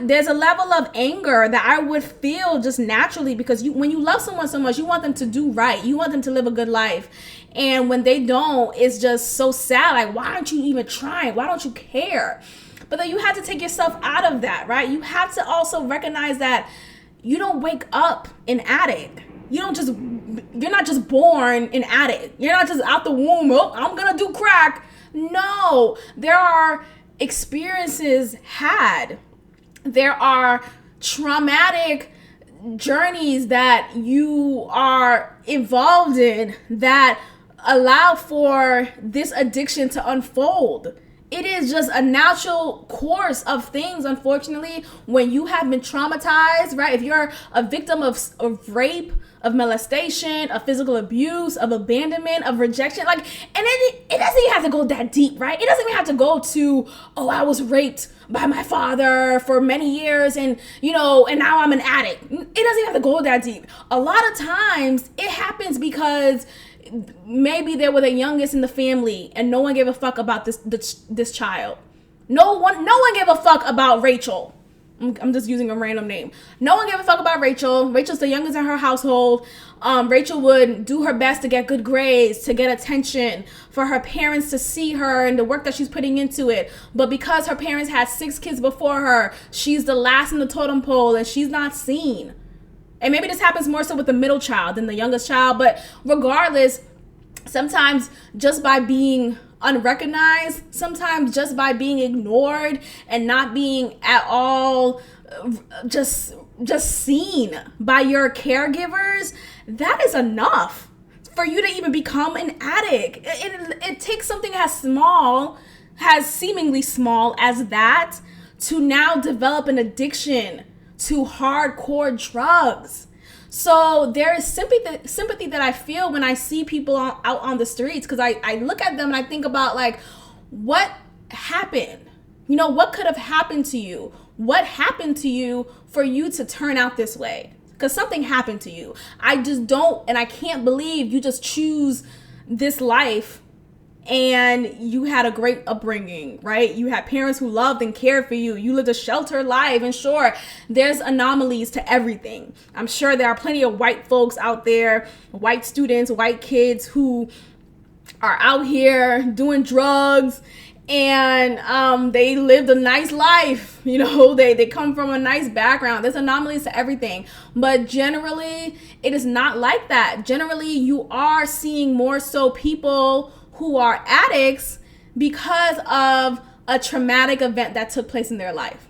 [SPEAKER 1] there's a level of anger that I would feel just naturally because when you love someone so much, you want them to do right. You want them to live a good life. And when they don't, it's just so sad. Like, why aren't you even trying? Why don't you care? But then you have to take yourself out of that, right? You have to also recognize that you don't wake up an addict. You're not just born an addict. You're not just out the womb, I'm gonna do crack. No, there are experiences had. There are traumatic journeys that you are involved in that allow for this addiction to unfold. It is just a natural course of things, unfortunately, when you have been traumatized, right? If you're a victim of rape, of molestation, of physical abuse, of abandonment, of rejection, and it doesn't even have to go that deep, right? It doesn't even have to go to, I was raped by my father for many years and now I'm an addict. It doesn't even have to go that deep. A lot of times it happens because maybe they were the youngest in the family and no one gave a fuck about this child. No one gave a fuck about Rachel. I'm just using a random name. No one gave a fuck about Rachel. Rachel's the youngest in her household. Rachel would do her best to get good grades, to get attention, for her parents to see her and the work that she's putting into it. But because her parents had 6 kids before her, she's the last in the totem pole and she's not seen. And maybe this happens more so with the middle child than the youngest child. But regardless, sometimes just by being unrecognized, sometimes just by being ignored and not being at all just seen by your caregivers, that is enough for you to even become an addict. It takes something as seemingly small as that to now develop an addiction to hardcore drugs. So there is sympathy that I feel when I see people out on the streets, because I look at them and I think about, like, what happened? What could have happened to you? What happened to you for you to turn out this way? Because something happened to you. I just don't, and I can't believe you just choose this life and you had a great upbringing, right? You had parents who loved and cared for you. You lived a sheltered life. And sure, there's anomalies to everything. I'm sure there are plenty of white folks out there, white students, white kids who are out here doing drugs, and they lived a nice life. You know, they come from a nice background. There's anomalies to everything. But generally, it is not like that. Generally, you are seeing more so people who are addicts because of a traumatic event that took place in their life.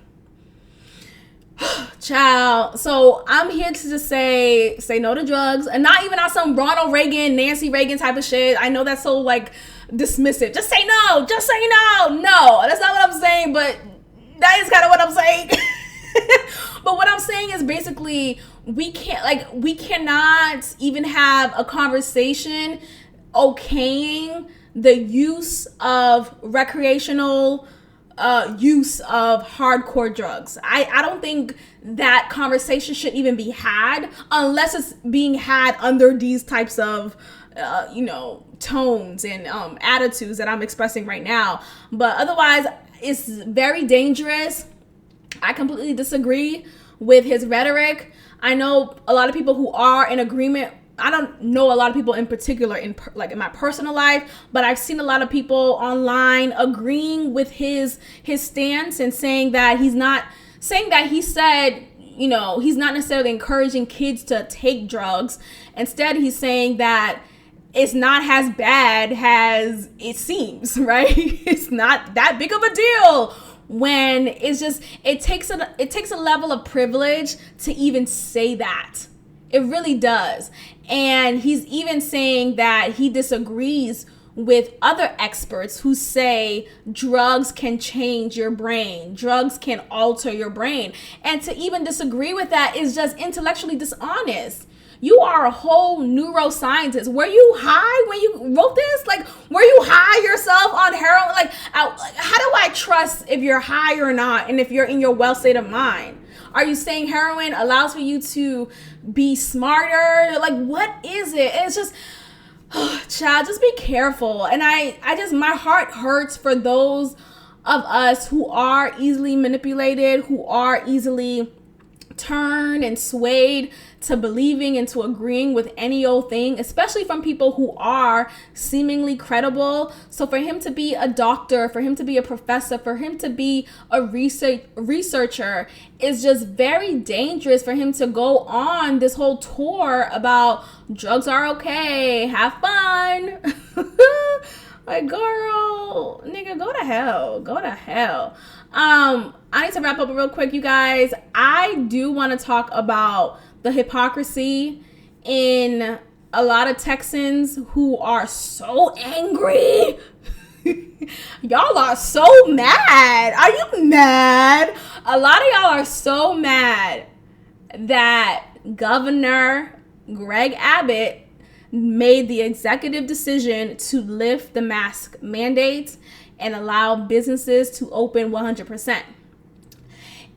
[SPEAKER 1] Child. So I'm here to just say no to drugs, and not even on some Ronald Reagan, Nancy Reagan type of shit. I know that's so like dismissive. Just say no. Just say no. No, that's not what I'm saying, but that is kind of what I'm saying. But what I'm saying is basically we cannot even have a conversation okaying the use of recreational use of hardcore drugs. I don't think that conversation should even be had unless it's being had under these types of tones and attitudes that I'm expressing right now. But otherwise, it's very dangerous. I completely disagree with his rhetoric. I know a lot of people who are in agreement. I don't know a lot of people in particular in my personal life, but I've seen a lot of people online agreeing with his stance and saying that he said, he's not necessarily encouraging kids to take drugs. Instead, he's saying that it's not as bad as it seems, right? It's not that big of a deal. When it's just, it takes a level of privilege to even say that. It really does. And he's even saying that he disagrees with other experts who say drugs can change your brain. Drugs can alter your brain. And to even disagree with that is just intellectually dishonest. You are a whole neuroscientist. Were you high when you wrote this? Like, were you high yourself on heroin? Like, how do I trust if you're high or not, and if you're in your well state of mind? Are you saying heroin allows for you to be smarter? Like, what is it? It's just, child, just be careful. And my heart hurts for those of us who are easily manipulated, who are easily turned and swayed to believing and to agreeing with any old thing, especially from people who are seemingly credible. So for him to be a doctor, for him to be a professor, for him to be a researcher is just very dangerous. For him to go on this whole tour about drugs are okay, have fun. Like, girl, nigga, go to hell. I need to wrap up real quick, you guys. I do want to talk about the hypocrisy in a lot of Texans who are so angry. Y'all are so mad. Are you mad? A lot of y'all are so mad that Governor Greg Abbott made the executive decision to lift the mask mandate and allow businesses to open 100%.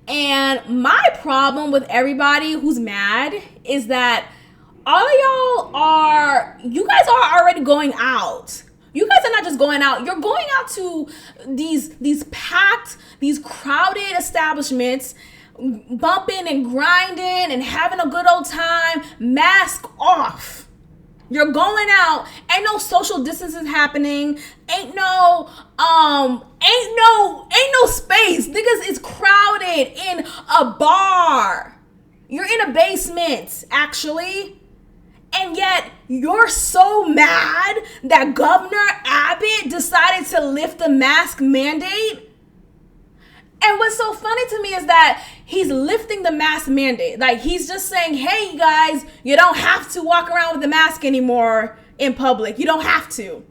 [SPEAKER 1] And my problem with everybody who's mad is that all of you guys are already going out. You guys are not just going out. You're going out to these packed, these crowded establishments, bumping and grinding and having a good old time, mask off. You're going out. Ain't no social distancing happening. Ain't no space. Niggas is crowded in a bar. You're in a basement, actually. And yet you're so mad that Governor Abbott decided to lift the mask mandate. And what's so funny to me is that he's lifting the mask mandate. Like, he's just saying, hey, you guys, you don't have to walk around with the mask anymore in public. You don't have to.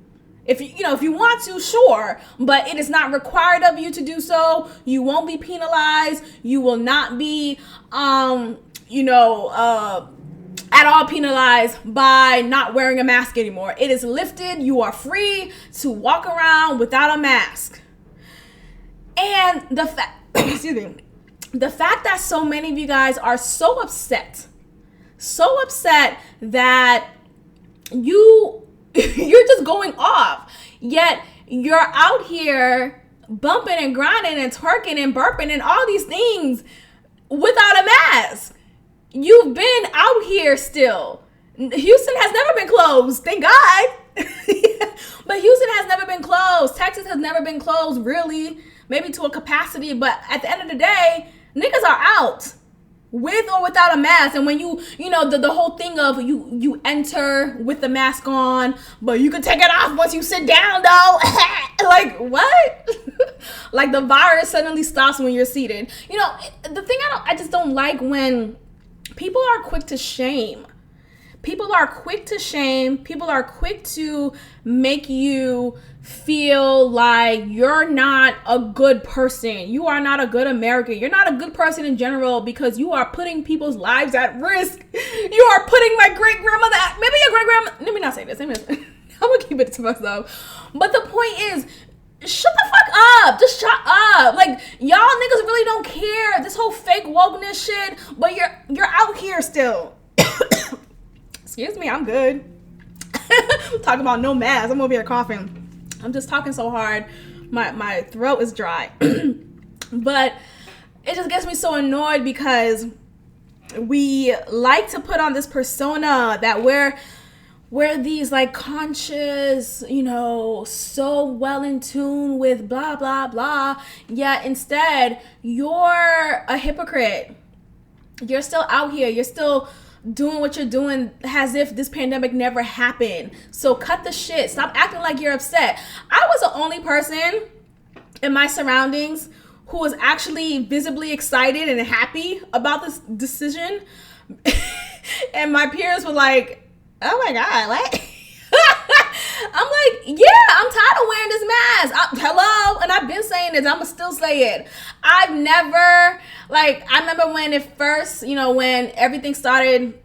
[SPEAKER 1] If you want to, sure, but it is not required of you to do so. You won't be penalized. You will not be, at all penalized by not wearing a mask anymore. It is lifted. You are free to walk around without a mask. And the fact that so many of you guys are so upset that you're just going off. Yet you're out here bumping and grinding and twerking and burping and all these things without a mask. You've been out here still. Houston has never been closed, thank God. But Houston has never been closed. Texas has never been closed, really. Maybe to a capacity, but at the end of the day, niggas are out with or without a mask. And when you know, the whole thing of you enter with the mask on, but you can take it off once you sit down, though. Like, what? Like the virus suddenly stops when you're seated. You know, the thing I just don't like when people are quick to shame. People are quick to shame. People are quick to make you feel like you're not a good person. You are not a good American. You're not a good person in general because you are putting people's lives at risk. You are putting my great-grandmother at, maybe your great-grandma, let me not say this. I'm going to keep it to myself. But the point is, shut the fuck up. Just shut up. Like, y'all niggas really don't care. This whole fake wokeness shit, but you're out here still. Excuse me, I'm good. I'm talking about no mask. I'm over here coughing. I'm just talking so hard. My throat is dry. But it just gets me so annoyed because we like to put on this persona that we're these like conscious, you know, so well in tune with blah, blah, blah. Yet instead, you're a hypocrite. You're still out here. You're still doing what you're doing as if this pandemic never happened. So cut the shit. Stop acting like you're upset. I was the only person in my surroundings who was actually visibly excited and happy about this decision. And my peers were like, oh my God, what? I'm like, yeah, I'm tired of wearing this mask. Hello? And I've been saying this. I'm going to still say it. I remember when it first, you know, when everything started,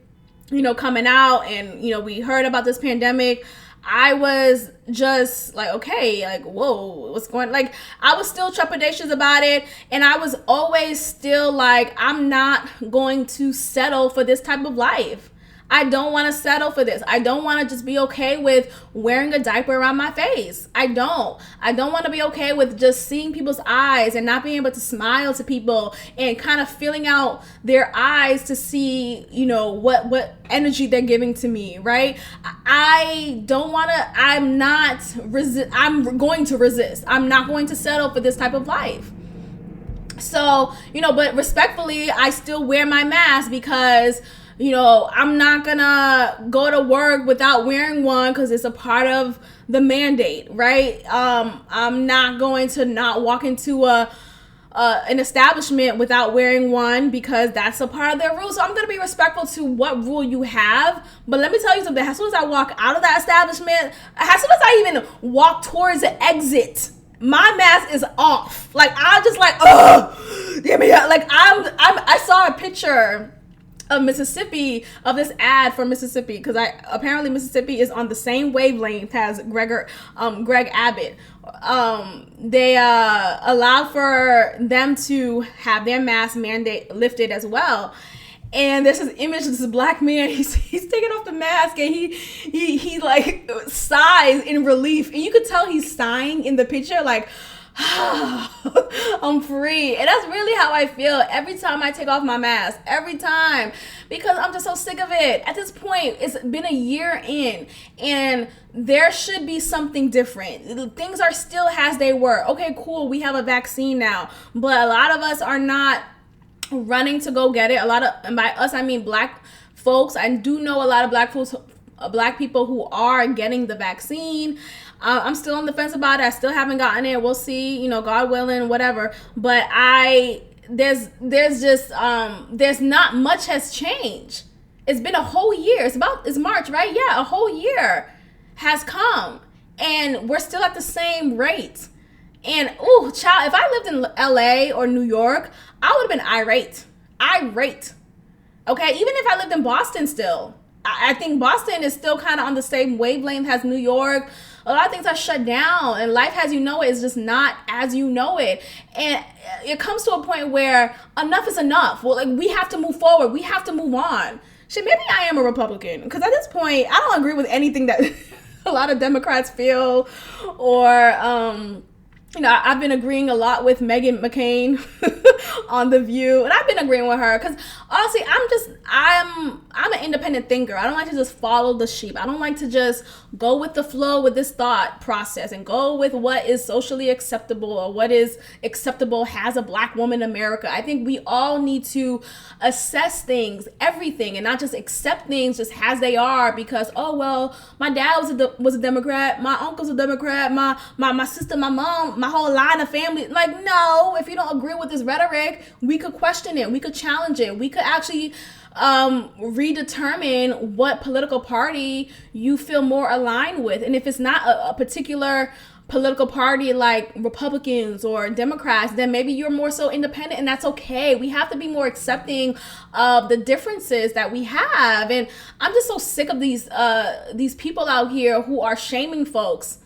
[SPEAKER 1] you know, coming out and, you know, we heard about this pandemic, I was just like, okay, like, whoa, what's going on? Like, I was still trepidatious about it. And I was always still like, I'm not going to settle for this type of life. I don't want to settle for this. I don't want to just be okay with wearing a diaper around my face. I don't want to be okay with just seeing people's eyes and not being able to smile to people and kind of feeling out their eyes to see, you know, what energy they're giving to me, right? I'm going to resist. I'm not going to settle for this type of life. So, you know, but respectfully, I still wear my mask because, you know, I'm not gonna go to work without wearing one because it's a part of the mandate, right? I'm not going to not walk into an establishment without wearing one because that's a part of their rules. So I'm gonna be respectful to what rule you have. But let me tell you something. As soon as I walk out of that establishment, as soon as I even walk towards the exit, my mask is off. Like, I'm just like, oh, give me like I saw a picture of Mississippi, of this ad for Mississippi, because apparently Mississippi is on the same wavelength as Greg Abbott. They allowed for them to have their mask mandate lifted as well. And there's this image of this black man. He's taking off the mask and he like sighs in relief, and you could tell he's sighing in the picture, like, I'm free. And that's really how I feel every time I take off my mask, every time, because I'm just so sick of it. At this point, it's been a year in, and there should be something different. Things are still as they were. Okay, cool, we have a vaccine now, but a lot of us are not running to go get it. And by us I mean black folks. I do know a lot of black people who are getting the vaccine. I'm still on the fence about it. I still haven't gotten it. We'll see, you know, God willing, whatever. But there's not much has changed. It's been a whole year. It's March, right? Yeah, a whole year has come, and we're still at the same rate. And ooh, child, if I lived in LA or New York, I would have been irate. Okay, even if I lived in Boston still. I think Boston is still kind of on the same wavelength as New York. A lot of things are shut down, and life as you know it is just not as you know it. And it comes to a point where enough is enough. Well, like, we have to move forward. We have to move on. Shit, maybe I am a Republican, because at this point, I don't agree with anything that a lot of Democrats feel or I've been agreeing a lot with Meghan McCain on The View, and I've been agreeing with her because honestly, I'm an independent thinker. I don't like to just follow the sheep. I don't like to just go with the flow with this thought process and go with what is socially acceptable or what is acceptable as a Black woman in America. I think we all need to assess things, everything, and not just accept things just as they are because, oh, well, my dad was a Democrat, my uncle's a Democrat, my sister, my mom, my whole line of family. Like, no, if you don't agree with this rhetoric, we could question it, we could challenge it, we could actually redetermine what political party you feel more aligned with. And if it's not a particular political party like Republicans or Democrats, then maybe you're more so independent, and that's okay. We have to be more accepting of the differences that we have. And I'm just so sick of these people out here who are shaming folks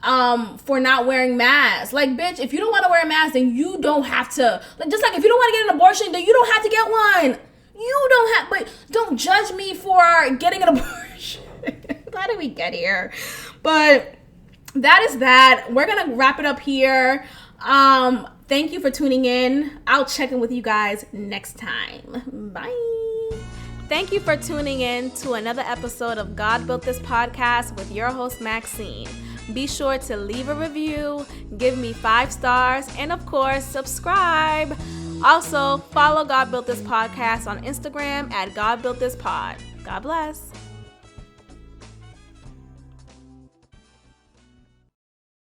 [SPEAKER 1] for not wearing masks. Like, bitch, if you don't want to wear a mask, then you don't have to. Like, just like if you don't want to get an abortion, then you don't have to get one. You don't have, but don't judge me for getting an abortion. How did we get here? But that is that. We're going to wrap it up here. Thank you for tuning in. I'll check in with you guys next time. Bye. Thank you for tuning in to another episode of God Built This Podcast with your host, Maxine. Be sure to leave a review, give me 5 stars, and of course, subscribe. Also, follow God Built This Podcast on Instagram at God Built This Pod. God bless.